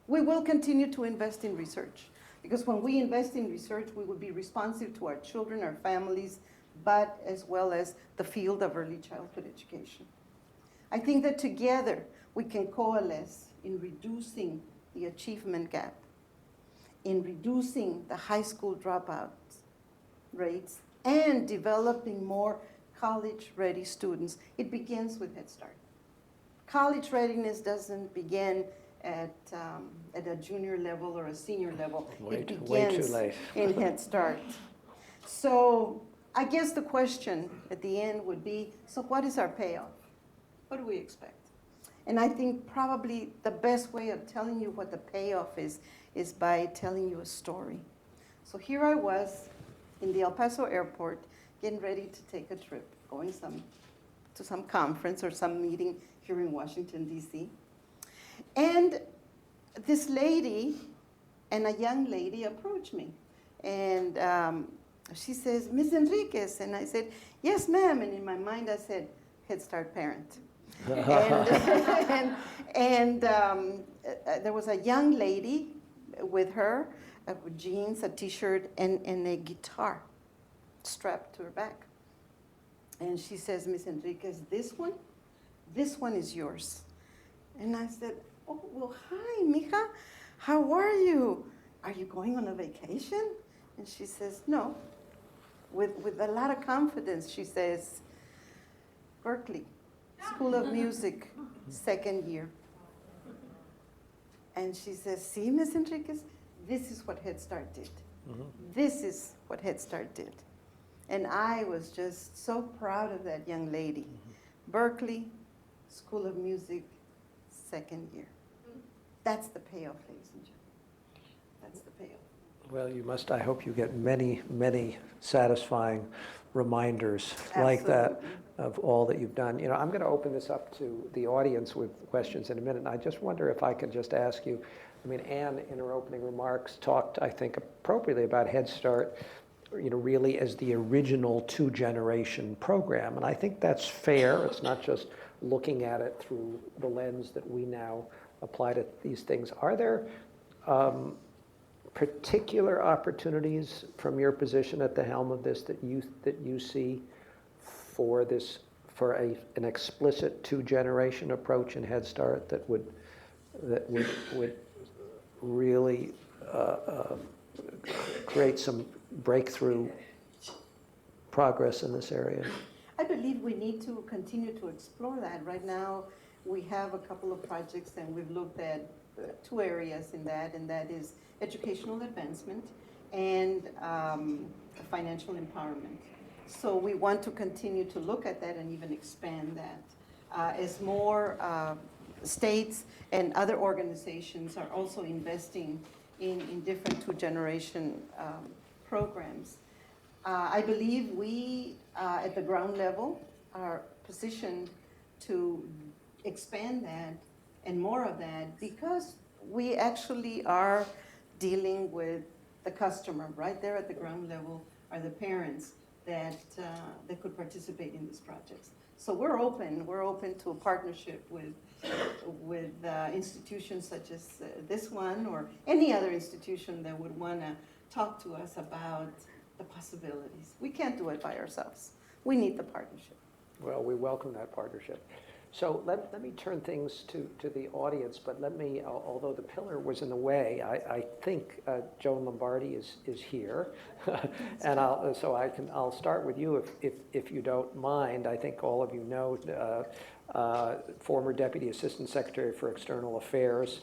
We will continue to invest in research, because when we invest in research, we will be responsive to our children, our families, but as well as the field of early childhood education. I think that together we can coalesce in reducing the achievement gap, in reducing the high school dropout rates, and developing more college-ready students. It begins with Head Start. College readiness doesn't begin at a junior level or a senior level. It begins way too late. in Head Start. So I guess the question at the end would be, so what is our payoff? What do we expect? And I think probably the best way of telling you what the payoff is by telling you a story. So here I was in the El Paso airport, getting ready to take a trip, going to some conference or some meeting here in Washington, D.C. And this lady and a young lady approached me. And she says, Ms. Enriquez. And I said, yes, ma'am. And in my mind, I said, Head Start parent. and there was a young lady with her, with jeans, a t-shirt, and a guitar strapped to her back. And she says, Ms. Enriquez, this one is yours. And I said, oh, well, hi, mija, how are you? Are you going on a vacation? And she says, no. With a lot of confidence, she says, Berkeley School of Music, second year. And she says, see, Ms. Enriquez, this is what Head Start did. Mm-hmm. This is what Head Start did. And I was just so proud of that young lady. Mm-hmm. Berkeley School of Music, second year. That's the payoff, ladies and gentlemen. That's the payoff. Well, you must, I hope you get many, many satisfying reminders Absolutely. Like that of all that you've done. You know, I'm going to open this up to the audience with questions in a minute. And I just wonder if I could just ask you, I mean, Anne, in her opening remarks, talked, I think, appropriately about Head Start, you know, really as the original two-generation program. And I think that's fair. It's not just looking at it through the lens that we now apply to these things. Are there particular opportunities from your position at the helm of this that you see for an explicit two-generation approach in Head Start that would really create some breakthrough progress in this area? I believe we need to continue to explore that. Right now, we have a couple of projects, and we've looked at two areas in that, and that is educational advancement and financial empowerment. So we want to continue to look at that and even expand that. As more states and other organizations are also investing in different two-generation programs. I believe we, at the ground level, are positioned to expand that and more of that because we actually are dealing with the customer. Right there at the ground level are the parents that could participate in these projects. So we're open to a partnership with institutions such as this one or any other institution that would want to talk to us about the possibilities. We can't do it by ourselves. We need the partnership. Well, we welcome that partnership. So let me turn things to the audience, but let me, although the pillar was in the way, I think Joan Lombardi is here. And I'll start with you if you don't mind. I think all of you know former Deputy Assistant Secretary for External Affairs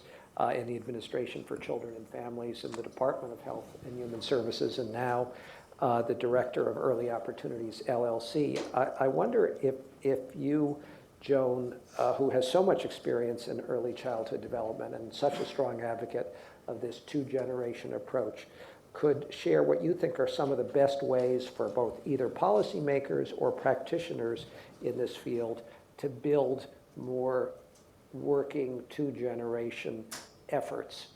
in the Administration for Children and Families in the Department of Health and Human Services, and now the Director of Early Opportunities, LLC. I wonder if you, Joan, who has so much experience in early childhood development and such a strong advocate of this two-generation approach, could share what you think are some of the best ways for both either policymakers or practitioners in this field to build more working two-generation efforts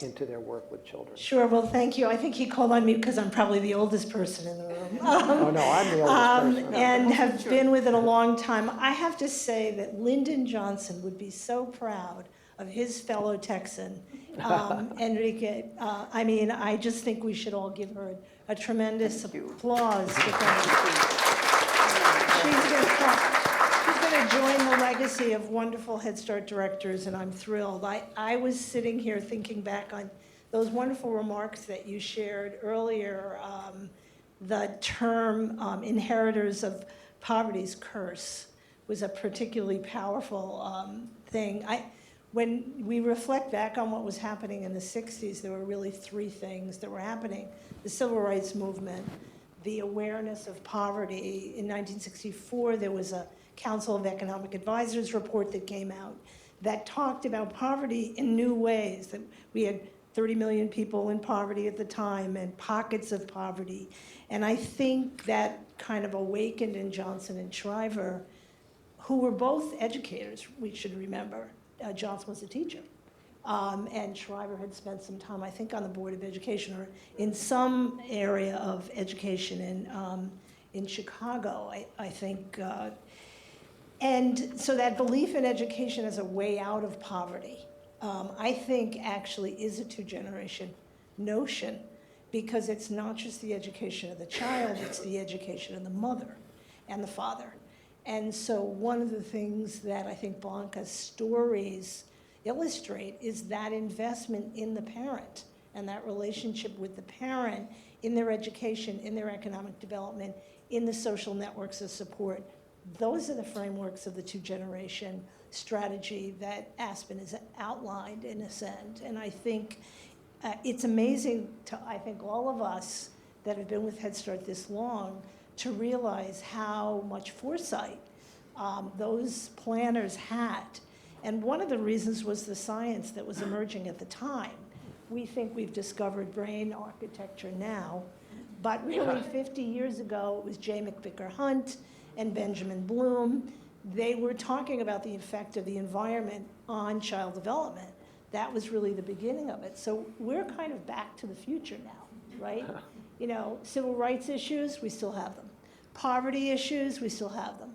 into their work with children. Sure, well, thank you. I think he called on me because I'm probably the oldest person in the room. Oh, no, I'm the oldest person. And have been with it a long time. I have to say that Lyndon Johnson would be so proud of his fellow Texan, Enriquez. I just think we should all give her a tremendous applause. She's going to join the legacy of wonderful Head Start directors, and I'm thrilled. I was sitting here thinking back on those wonderful remarks that you shared earlier, the term inheritors of poverty's curse was a particularly powerful thing. When we reflect back on what was happening in the 60s, there were really three things that were happening. The civil rights movement, the awareness of poverty. In 1964, there was a Council of Economic Advisors report that came out that talked about poverty in new ways, that we had 30 million people in poverty at the time and pockets of poverty. And I think that kind of awakened in Johnson and Shriver, who were both educators, we should remember. Johnson was a teacher. And Shriver had spent some time, I think, on the Board of Education or in some area of education in Chicago, I think. And so that belief in education as a way out of poverty, I think actually is a two-generation notion, because it's not just the education of the child, it's the education of the mother and the father. And so one of the things that I think Blanca's stories illustrate is that investment in the parent and that relationship with the parent in their education, in their economic development, in the social networks of support. Those are the frameworks of the two-generation strategy that Aspen has outlined in Ascend. And I think it's amazing to, I think, all of us that have been with Head Start this long to realize how much foresight those planners had. And one of the reasons was the science that was emerging at the time. We think we've discovered brain architecture now, but really 50 years ago, it was J. McVicker Hunt and Benjamin Bloom. They were talking about the effect of the environment on child development. That was really the beginning of it. So we're kind of back to the future now, right? You know, civil rights issues, we still have them. Poverty issues, we still have them.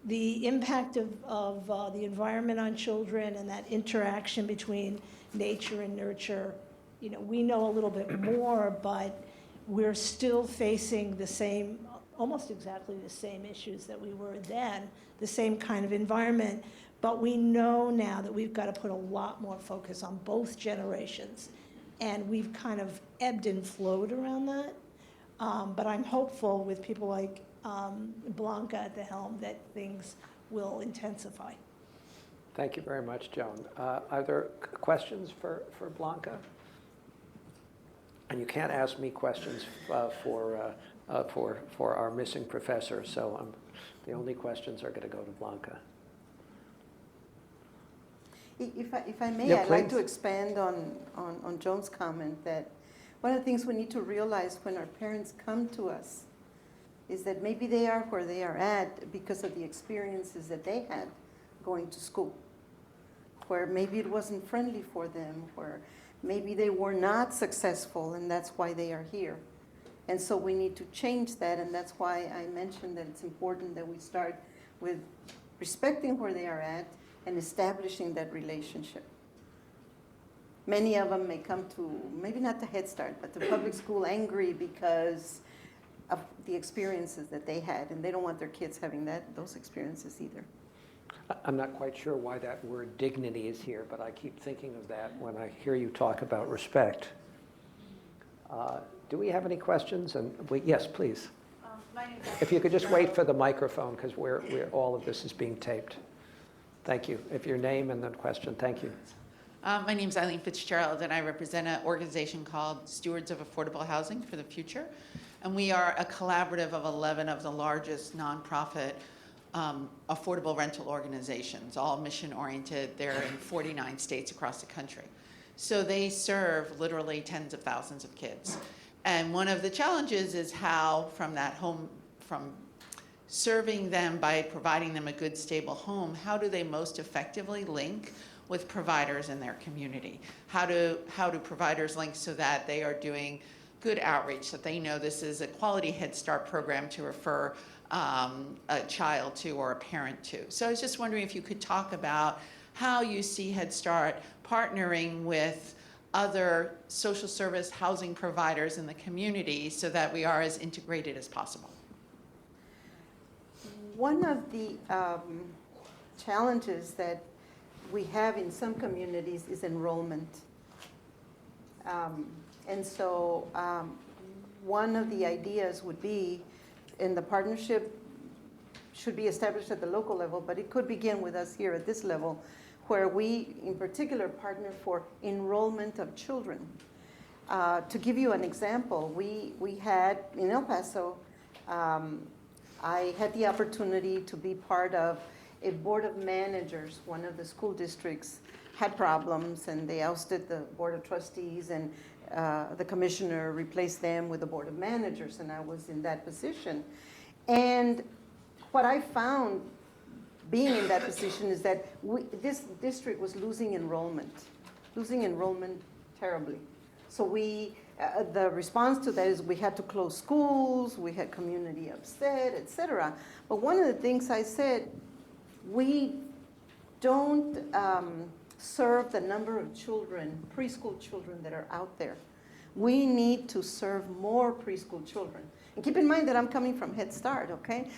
the impact of the environment on children and that interaction between nature and nurture, you know, we know a little bit more, but we're still facing the same, almost exactly the same issues that we were then, the same kind of environment. But we know now that we've got to put a lot more focus on both generations. And we've kind of ebbed and flowed around that. But I'm hopeful with people like Blanca at the helm that things will intensify. Thank you very much, Joan. Are there questions for Blanca? And you can't ask me questions for our missing professor, so the only questions are going to go to Blanca. If I may, Yeah, I'd like please. to expand on Joan's comment that one of the things we need to realize when our parents come to us is that maybe they are where they are at because of the experiences that they had going to school, where maybe it wasn't friendly for them, where maybe they were not successful, and that's why they are here. And so we need to change that, and that's why I mentioned that it's important that we start with respecting where they are at and establishing that relationship. Many of them may come to, maybe not the Head Start, but the public school angry because of the experiences that they had, and they don't want their kids having those experiences either. I'm not quite sure why that word dignity is here, but I keep thinking of that when I hear you talk about respect. Do we have any questions? Yes, please. If you could just wait for the microphone, because all of this is being taped. Thank you. If your name and then question, thank you. My name is Eileen Fitzgerald, and I represent an organization called Stewards of Affordable Housing for the Future. And we are a collaborative of 11 of the largest nonprofit affordable rental organizations, all mission-oriented. They're in 49 states across the country. So they serve literally tens of thousands of kids. And one of the challenges is how from serving them by providing them a good, stable home, how do they most effectively link with providers in their community? How do providers link so that they are doing good outreach, that they know this is a quality Head Start program to refer a child to or a parent to? So I was just wondering if you could talk about how you see Head Start partnering with other social service housing providers in the community so that we are as integrated as possible. One of the challenges that we have in some communities is enrollment. And so one of the ideas would be, and the partnership should be established at the local level, but it could begin with us here at this level, where we in particular partner for enrollment of children. To give you an example, we had in El Paso, I had the opportunity to be part of a board of managers. One of the school districts had problems, and they ousted the board of trustees, and the commissioner replaced them with the board of managers, and I was in that position. And what I found being in that position is that this district was losing enrollment terribly. So the response to that is we had to close schools, we had community upset, etc. But one of the things I said, we don't serve the number of children, preschool children that are out there. We need to serve more preschool children. And keep in mind that I'm coming from Head Start, okay?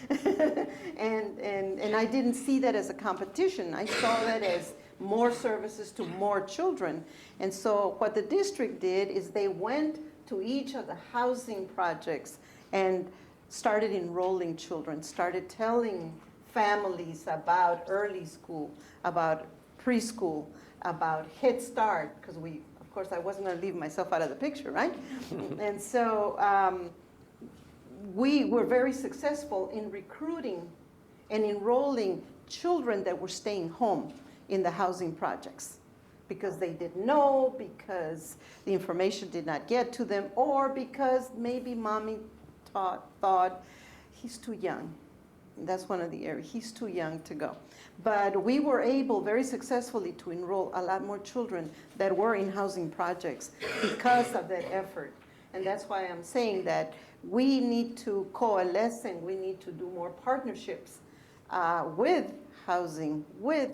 and I didn't see that as a competition. I saw that as more services to more children. And so what the district did is they went to each of the housing projects and started enrolling children, started telling families about early school, about preschool, about Head Start, because of course, I wasn't going to leave myself out of the picture, right? And so we were very successful in recruiting and enrolling children that were staying home in the housing projects because they didn't know, because the information did not get to them, or because maybe mommy thought he's too young. That's one of the areas. He's too young to go. But we were able very successfully to enroll a lot more children that were in housing projects because of that effort. And that's why I'm saying that we need to coalesce and we need to do more partnerships with housing, with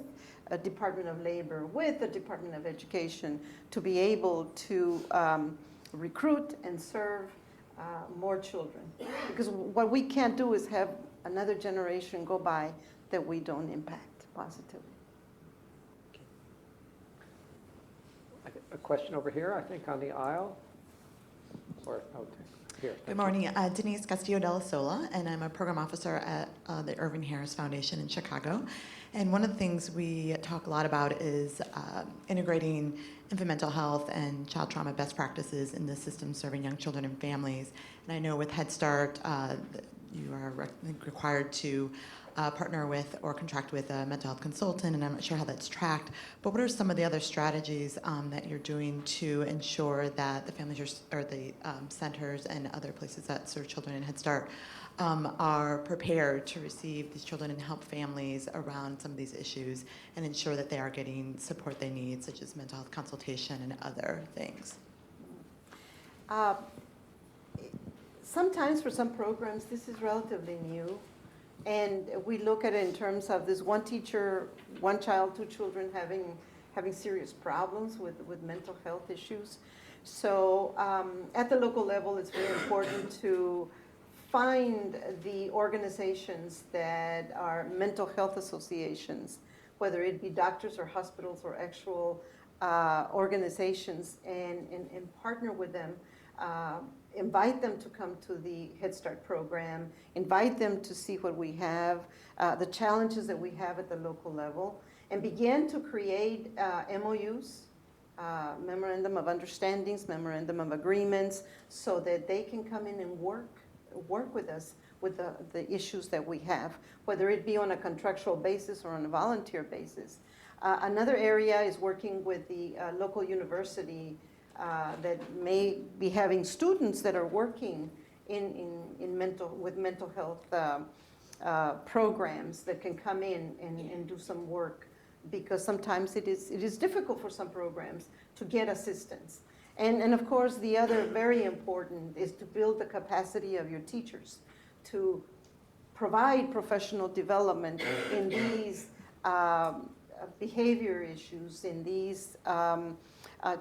a Department of Labor, with the Department of Education, to be able to recruit and serve more children. Because what we can't do is have another generation go by that we don't impact positively. A question over here, I think, on the aisle. Or, okay, here. Good morning, Denise Castillo de la Sola, and I'm a program officer at the Irving Harris Foundation in Chicago. And one of the things we talk a lot about is integrating infant mental health and child trauma best practices in the system serving young children and families. And I know with Head Start, you are required to partner with or contract with a mental health consultant, and I'm not sure how that's tracked. But what are some of the other strategies that you're doing to ensure that the families or the centers and other places that serve children in Head Start are prepared to receive these children and help families around some of these issues and ensure that they are getting support they need, such as mental health consultation and other things? Sometimes for some programs, this is relatively new. And we look at it in terms of this one teacher, one child, two children having serious problems with mental health issues. So at the local level, it's very important to find the organizations that are mental health associations, whether it be doctors or hospitals or actual organizations, and partner with them. Invite them to come to the Head Start program, invite them to see what we have, the challenges that we have at the local level, and begin to create MOUs, Memorandum of Understandings, Memorandum of Agreements, so that they can come in and work with us with the issues that we have, whether it be on a contractual basis or on a volunteer basis. Another area is working with the local university that may be having students that are working with mental health programs that can come in and do some work, because sometimes it is difficult for some programs to get assistance. And of course, the other very important is to build the capacity of your teachers to provide professional development in these behavior issues, in these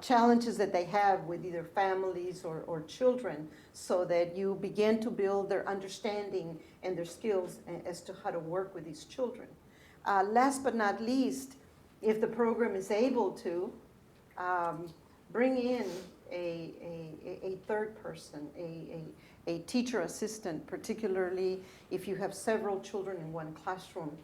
challenges that they have with either families or children, so that you begin to build their understanding and their skills as to how to work with these children. Last but not least, if the program is able to, bring in a third person, a teacher assistant, particularly if you have several children in one classroom,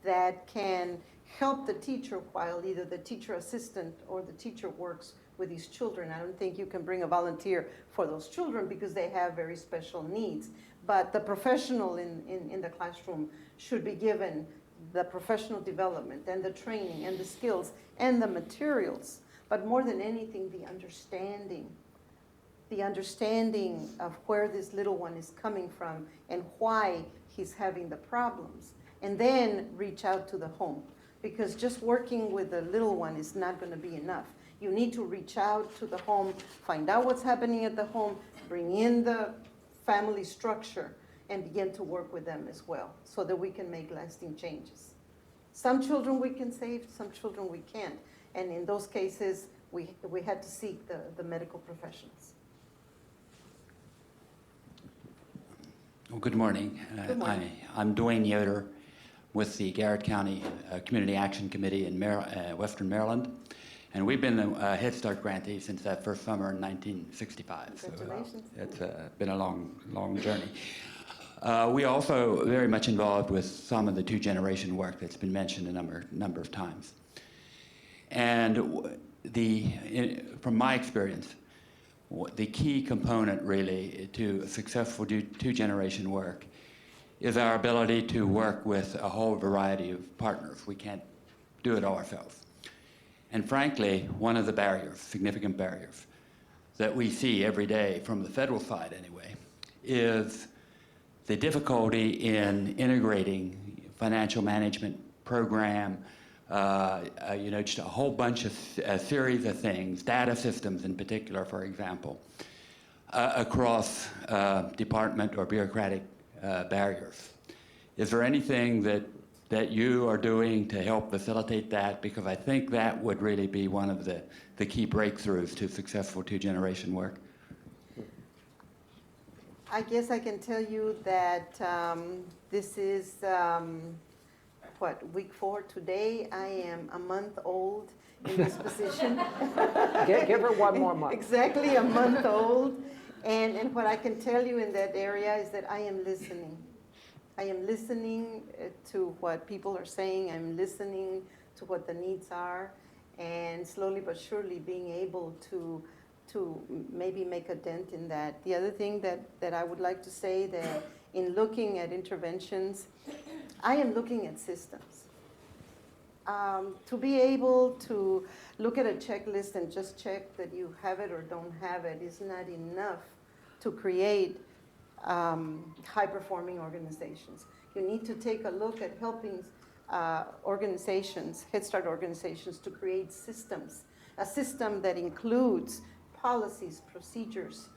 that can help the teacher while either the teacher assistant or the teacher works with these children. I don't think you can bring a volunteer for those children because they have very special needs. But the professional in the classroom should be given the professional development and the training and the skills and the materials. But more than anything, the understanding of where this little one is coming from and why he's having the problems. And then reach out to the home. Because just working with the little one is not going to be enough. You need to reach out to the home, find out what's happening at the home, bring in the family structure, and begin to work with them as well, so that we can make lasting changes. Some children we can save, some children we can't. And in those cases, we had to seek the medical professionals. Well, good morning. Good morning. I'm Dwayne Yoder with the Garrett County Community Action Committee in Western Maryland. And we've been a Head Start grantee since that first summer in 1965. Congratulations. So it's been a long journey. We are also very much involved with some of the two-generation work that's been mentioned a number of times. And from my experience, the key component really to successful two-generation work is our ability to work with a whole variety of partners. We can't do it all ourselves. And frankly, one of the barriers, significant barriers, that we see every day from the federal side anyway, is the difficulty in integrating financial management program, just a whole bunch of a series of things, data systems in particular, for example, across department or bureaucratic barriers. Is there anything that that you are doing to help facilitate that? Because I think that would really be one of the key breakthroughs to successful two-generation work. I guess I can tell you that this is, week 4 today. I am a month old in this position. Give her one more month. Exactly a month old. And what I can tell you in that area is that I am listening. I am listening to what people are saying. I'm listening to what the needs are. And slowly but surely being able to maybe make a dent in that. The other thing that I would like to say that in looking at interventions, I am looking at systems. To be able to look at a checklist and just check that you have it or don't have it is not enough to create high-performing organizations. You need to take a look at helping organizations, Head Start organizations, to create systems, a system that includes policies, procedures,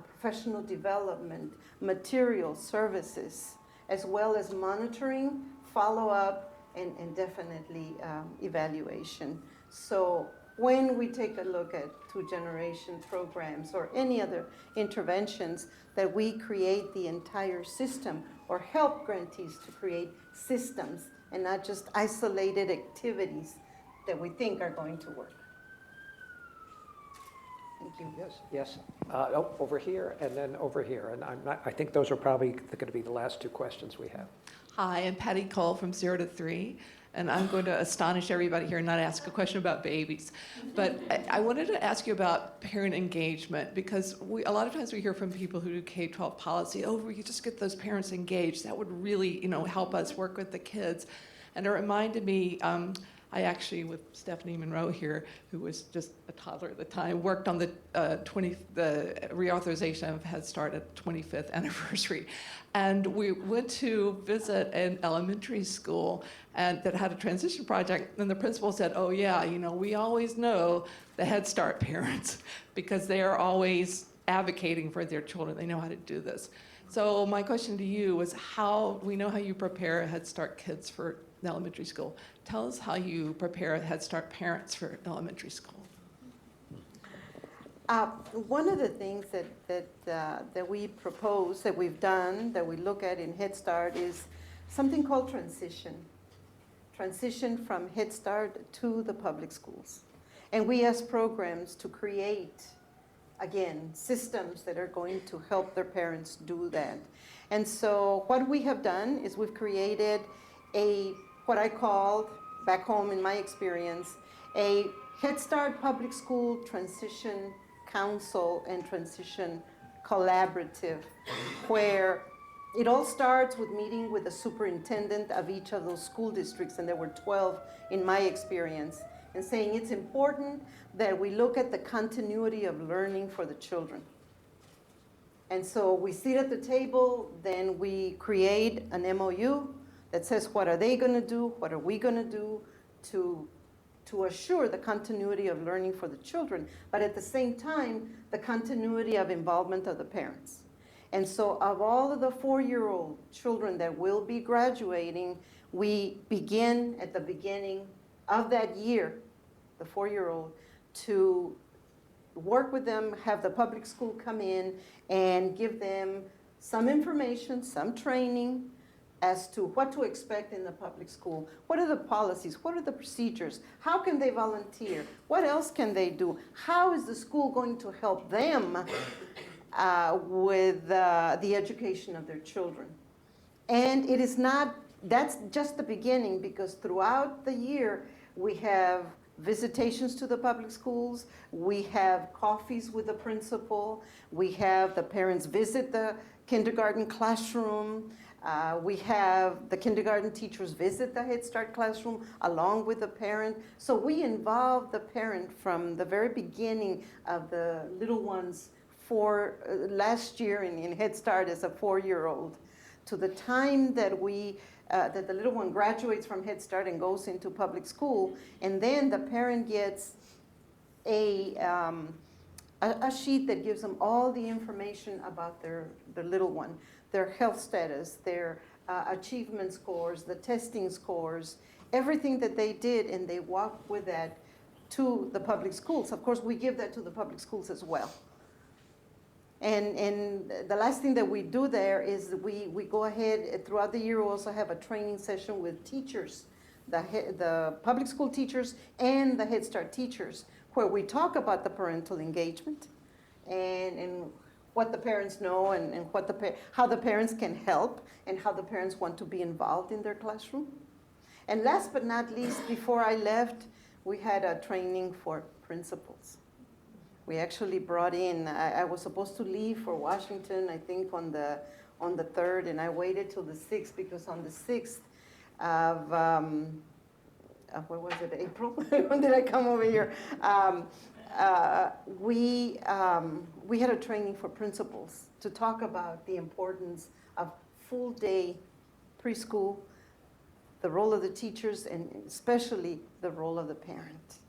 professional development, material, services, as well as monitoring, follow-up, and definitely evaluation. So when we take a look at two-generation programs or any other interventions, that we create the entire system or help grantees to create systems and not just isolated activities that we think are going to work. Thank you. Yes. Over here and then over here. And I think those are probably going to be the last two questions we have. Hi, I'm Patty Cole from 0 to 3, and I'm going to astonish everybody here and not ask a question about babies. But I wanted to ask you about parent engagement, because a lot of times we hear from people who do K-12 policy, oh, we could just get those parents engaged. That would really, help us work with the kids. And it reminded me, I actually, with Stephanie Monroe here, who was just a toddler at the time, worked on the reauthorization of Head Start at 25th anniversary. And we went to visit an elementary school and that had a transition project, and the principal said, oh yeah, we always know the Head Start parents because they are always advocating for their children. They know how to do this. So my question to you was we know how you prepare Head Start kids for elementary school. Tell us how you prepare Head Start parents for elementary school. One of the things that we propose, that we've done, that we look at in Head Start is something called transition. Transition from Head Start to the public schools. And we ask programs to create, again, systems that are going to help their parents do that. And so what we have done is we've created what I called, back home in my experience, a Head Start Public School Transition Council and Transition Collaborative, where it all starts with meeting with the superintendent of each of those school districts, and there were 12 in my experience, and saying it's important that we look at the continuity of learning for the children. And so we sit at the table, then we create an MOU that says what are they going to do, what are we going to do to assure the continuity of learning for the children, but at the same time, the continuity of involvement of the parents. And so of all of the 4-year-old children that will be graduating, we begin at the beginning of that year, the 4-year-old, to work with them, have the public school come in and give them some information, some training, as to what to expect in the public school. What are the policies? What are the procedures? How can they volunteer? What else can they do? How is the school going to help them with the education of their children? And it is not, that's just the beginning, because throughout the year, we have visitations to the public schools, we have coffees with the principal, we have the parents visit the kindergarten classroom, we have the kindergarten teachers visit the Head Start classroom along with the parent. So we involve the parent from the very beginning of the little ones for last year in Head Start as a 4-year-old to the time that that the little one graduates from Head Start and goes into public school, and then the parent gets a sheet that gives them all the information about their little one, their health status, their achievement scores, the testing scores, everything that they did, and they walked with that to the public schools. Of course, we give that to the public schools as well. And the last thing that we do there is we go ahead, throughout the year, we also have a training session with teachers, the public school teachers and the Head Start teachers, where we talk about the parental engagement and what the parents know and how the parents can help and how the parents want to be involved in their classroom. And last but not least, before I left, we had a training for principals. We actually brought in, I was supposed to leave for Washington, I think on the 3rd, and I waited till the 6th, because on the 6th of, what was it, April? When did I come over here? We had a training for principals to talk about the importance of full day preschool, the role of the teachers, and especially the role of the parent.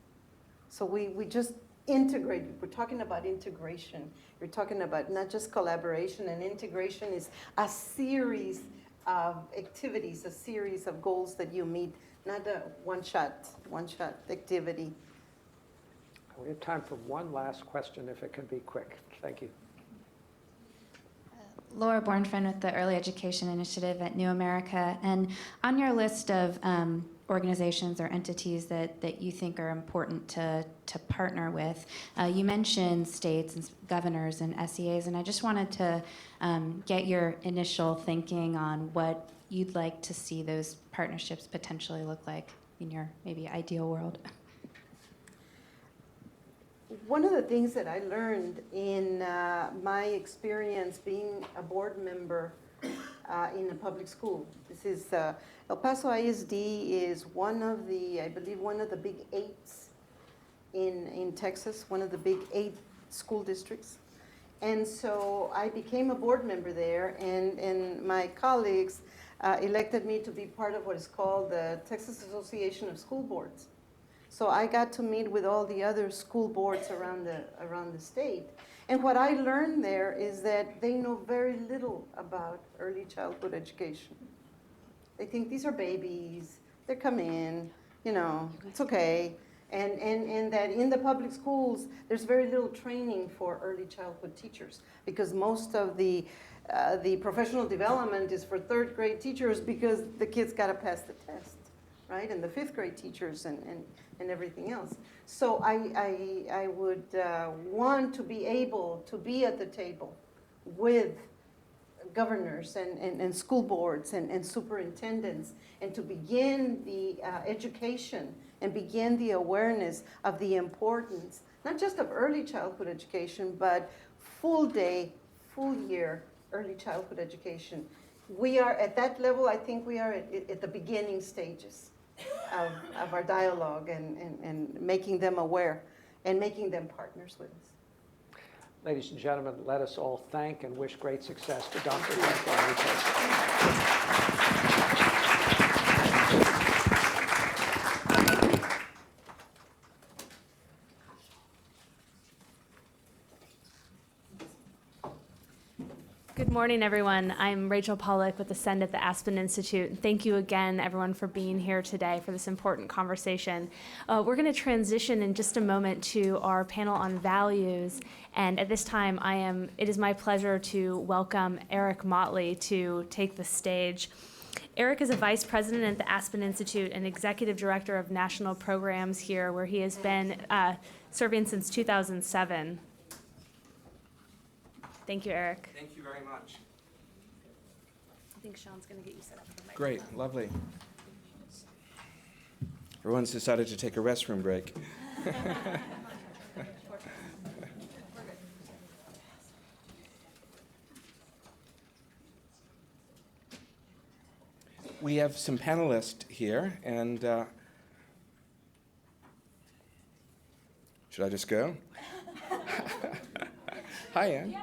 So we just integrated. We're talking about integration. We're talking about not just collaboration, and integration is a series of activities, a series of goals that you meet, not a one-shot activity. We have time for one last question, if it could be quick. Thank you. Laura Bornfriend with the Early Education Initiative at New America. And on your list of organizations or entities that you think are important to partner with, you mentioned states and governors and SEAs, and I just wanted to get your initial thinking on what you'd like to see those partnerships potentially look like in your maybe ideal world. One of the things that I learned in my experience being a board member in a public school, this is El Paso ISD is one of the, I believe, one of the big 8s in Texas, one of the big 8 school districts. And so I became a board member there, and my colleagues elected me to be part of what is called the Texas Association of School Boards. So I got to meet with all the other school boards around the state. And what I learned there is that they know very little about early childhood education. They think these are babies, they come in, it's okay. And that in the public schools, there's very little training for early childhood teachers, because most of the professional development is for 3rd grade teachers, because the kids got to pass the test, right? And the 5th grade teachers and everything else. So I would want to be able to be at the table with governors and school boards and superintendents, and to begin the education and begin the awareness of the importance, not just of early childhood education, but full day, full year early childhood education. We are at that level. I think we are at the beginning stages of our dialogue and making them aware and making them partners with us. Ladies and gentlemen, let us all thank and wish great success to Dr. Enriquez. Good morning, everyone. I'm Rachel Pollack with the Send at the Aspen Institute. Thank you again, everyone, for being here today for this important conversation. We're going to transition in just a moment to our panel on values. And at this time, it is my pleasure to welcome Eric Motley to take the stage. Eric is a vice president at the Aspen Institute and executive director of national programs here, where he has been serving since 2007. Thank you, Eric. Thank you very much. I think Sean's going to get you set up for the microphone. Great, lovely. Everyone's decided to take a restroom break. We have some panelists here, and should I just go? Hi, Ann. Yeah,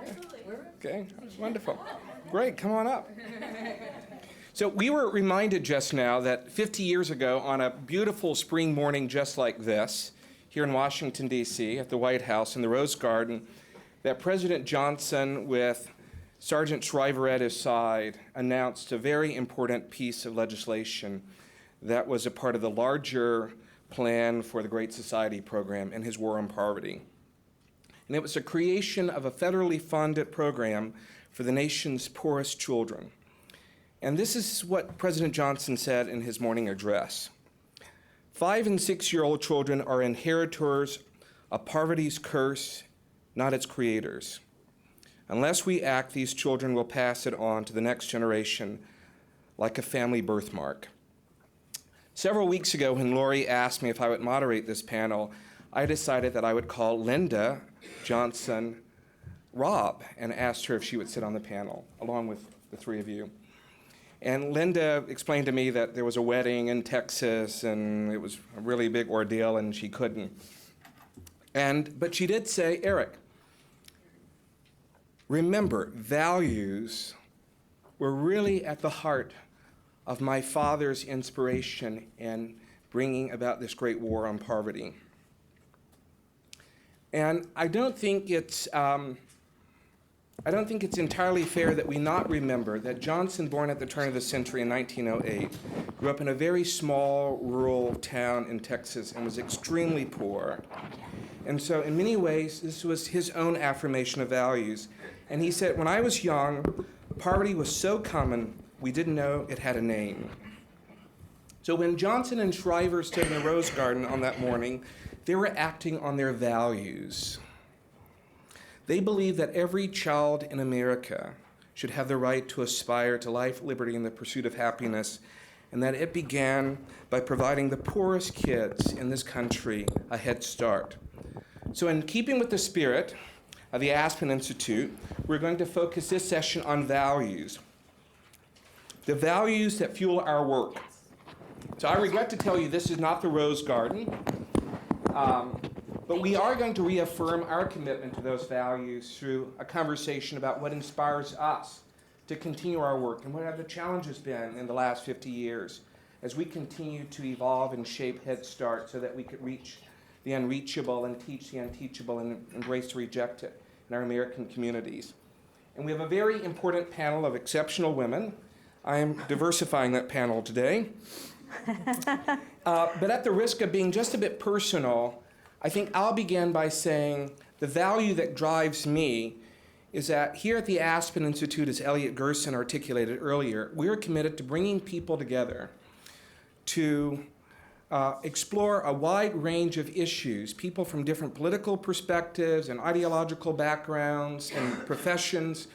absolutely. Okay, wonderful. Great, come on up. So we were reminded just now that 50 years ago, on a beautiful spring morning just like this, here in Washington, D.C., at the White House in the Rose Garden, that President Johnson, with Sergeant Shriver at his side announced a very important piece of legislation that was a part of the larger plan for the Great Society program in his War on Poverty. And it was the creation of a federally funded program for the nation's poorest children. And this is what President Johnson said in his morning address. 5- and 6-year-old children are inheritors of poverty's curse, not its creators. Unless we act, these children will pass it on to the next generation like a family birthmark. Several weeks ago, when Lori asked me if I would moderate this panel, I decided that I would call Linda Johnson Robb and asked her if she would sit on the panel, along with the three of you. And Linda explained to me that there was a wedding in Texas, and it was a really big ordeal, and she couldn't. But she did say, Eric, remember, values were really at the heart of my father's inspiration in bringing about this great war on poverty. And I don't think it's entirely fair that we not remember that Johnson, born at the turn of the century in 1908, grew up in a very small rural town in Texas and was extremely poor. And so in many ways, this was his own affirmation of values. And he said, when I was young, poverty was so common, we didn't know it had a name. So when Johnson and Shriver stood in the Rose Garden on that morning, they were acting on their values. They believed that every child in America should have the right to aspire to life, liberty, and the pursuit of happiness, and that it began by providing the poorest kids in this country a head start. So in keeping with the spirit of the Aspen Institute, we're going to focus this session on values, the values that fuel our work. So I regret to tell you this is not the Rose Garden, but we are going to reaffirm our commitment to those values through a conversation about what inspires us to continue our work and what have the challenges been in the last 50 years as we continue to evolve and shape Head Start so that we could reach the unreachable and teach the unteachable and embrace the rejected in our American communities. And we have a very important panel of exceptional women. I am diversifying that panel today. But at the risk of being just a bit personal, I think I'll begin by saying the value that drives me is that here at the Aspen Institute, as Elliot Gerson articulated earlier, we are committed to bringing people together to explore a wide range of issues, people from different political perspectives and ideological backgrounds and professions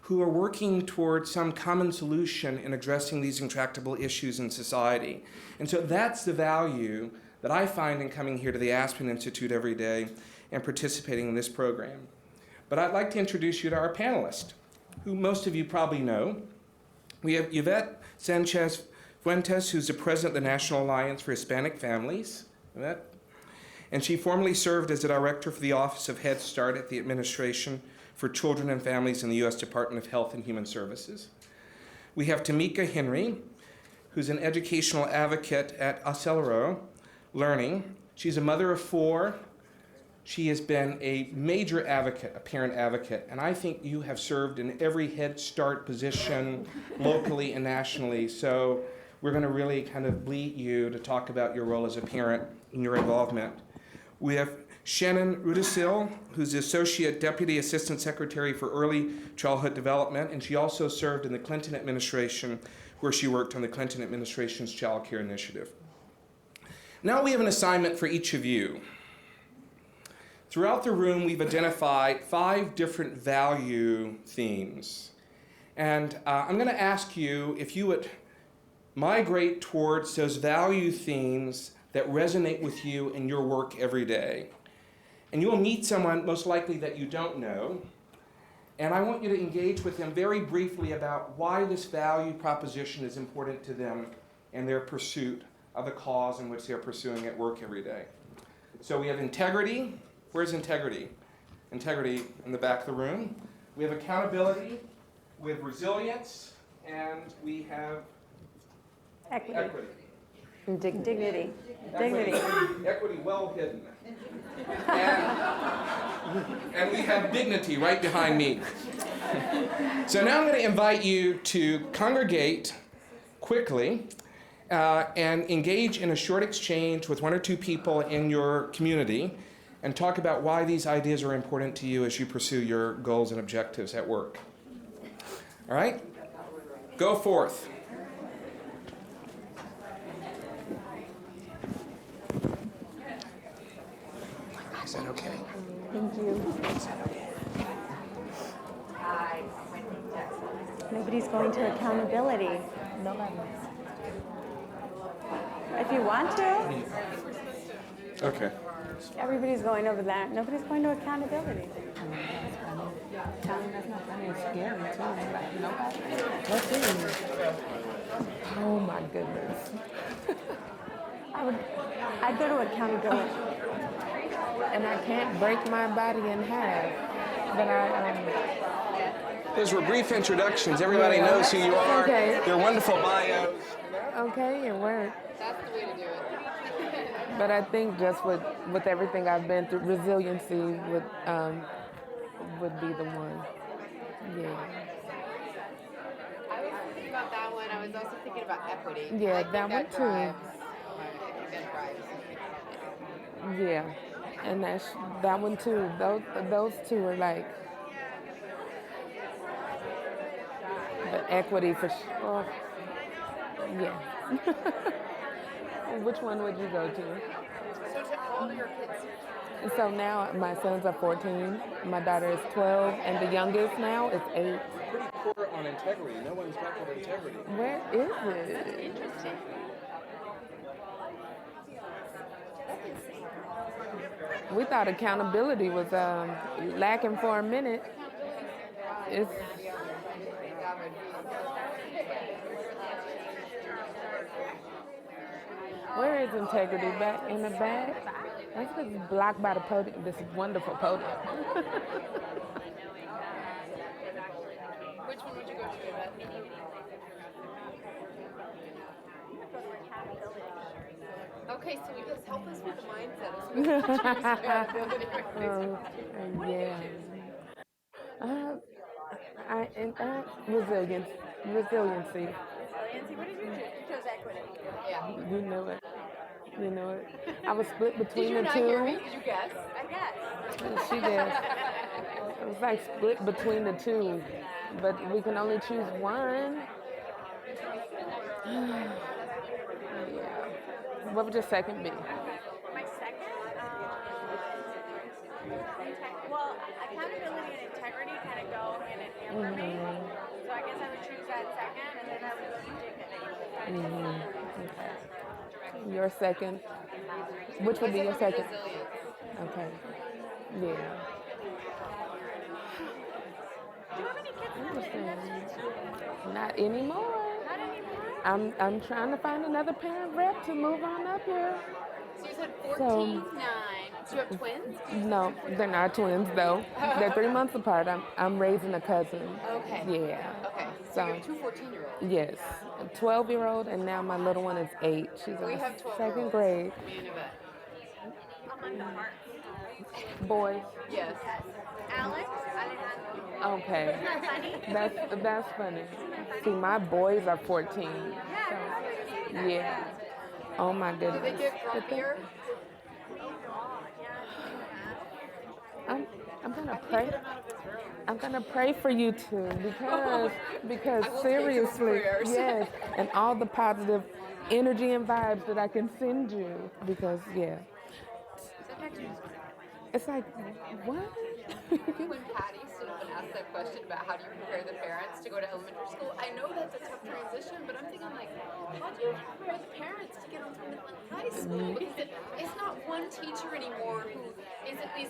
who are working towards some common solution in addressing these intractable issues in society. And so that's the value that I find in coming here to the Aspen Institute every day and participating in this program. But I'd like to introduce you to our panelists, who most of you probably know. We have Yvette Sanchez Fuentes, who's the president of the National Alliance for Hispanic Families. Yvette. And she formerly served as the director for the Office of Head Start at the Administration for Children and Families in the U.S. Department of Health and Human Services. We have Tamika Henry, who's an educational advocate at Acelero Learning. She's a mother of 4. She has been a major advocate, a parent advocate, and I think you have served in every Head Start position locally and nationally. So we're going to really kind of bleed you to talk about your role as a parent and your involvement. We have Shannon Rudisil, who's the Associate Deputy Assistant Secretary for Early Childhood Development, and she also served in the Clinton administration, where she worked on the Clinton administration's Child Care Initiative. Now we have an assignment for each of you. Throughout the room, we've identified 5 different value themes. And I'm going to ask you if you would migrate towards those value themes that resonate with you in your work every day. And you will meet someone most likely that you don't know. And I want you to engage with them very briefly about why this value proposition is important to them in their pursuit of the cause in which they're pursuing at work every day. So we have integrity. Where's integrity? Integrity in the back of the room. We have accountability, we have resilience, and we have equity. Dignity. Equity well hidden. And we have dignity right behind me. So now I'm going to invite you to congregate quickly and engage in a short exchange with one or two people in your community and talk about why these ideas are important to you as you pursue your goals and objectives at work. All right? Go forth. Is that okay? Thank you. Nobody's going to accountability. Nobody. If you want to. Okay. Everybody's going over there. Nobody's going to accountability. That's not funny. It's scary too. Nobody. Let's see. Oh my goodness. I'd go to accountability. And I can't break my body in half. But Those were brief introductions. Everybody knows who you are. Okay. They're wonderful bios. Okay, it worked. That's the way to do it. But I think just with everything I've been through, resiliency would be the one. Yeah. I was thinking about that one. I was also thinking about equity. Yeah, that one too. I think that drives. Yeah, and that one too. Those two are like the equity for sure. Yeah. Which one would you go to? So how old are your kids? And so now my sons are 14, my daughter is 12, and the youngest now is 8. Pretty poor on integrity. No one's got that integrity. Where is it? Interesting. We thought accountability was lacking for a minute. It's where is integrity? Back in the back? That's just blocked by the podium. This wonderful podium. Which one would you go to, Yvette? Okay, so you guys help us with the mindset as we accountability. Resiliency. Resiliency, what did you choose? You chose equity. Yeah. You know it. You know it. I was split between the two. Did you not hear me? Did you guess? I guessed. She did. It was like split between the two, but we can only choose one. Yeah. What would your second be? My second? Well, accountability and integrity kind of go hand in hand for me. So I guess I would choose that second, and then I would go to dignity. Okay. Your second? Which would be your second? Okay. Yeah. Do you have any kids? Interesting. Not anymore. Not anymore? I'm trying to find another parent rep to move on up here. So you said 14, 9. Do you have twins? No, they're not twins though. They're 3 months apart. I'm raising a cousin. Okay. Yeah. Okay. So So you have two 14-year-olds. yes, a 12-year-old, and now my little one is 8. She's We in have the 12 second grade. Me and Yvette. I'm on the heart. Boys. Yes. Alex, Alejandro. Okay. Isn't that funny? That's funny. See, my boys are 14. So, yeah. Oh my Do goodness. they get grumpier? I'm gonna pray. I'm gonna pray for you two because I will take seriously, those prayers. yes, and all the positive energy and vibes that I can send you because yeah, it's like what? When Patty stood up and asked that question about how do you prepare the parents to go to elementary school, I know that's a tough transition, but I'm thinking like, how do you prepare the parents to get into middle and high school? Because it's not one teacher anymore who is kind of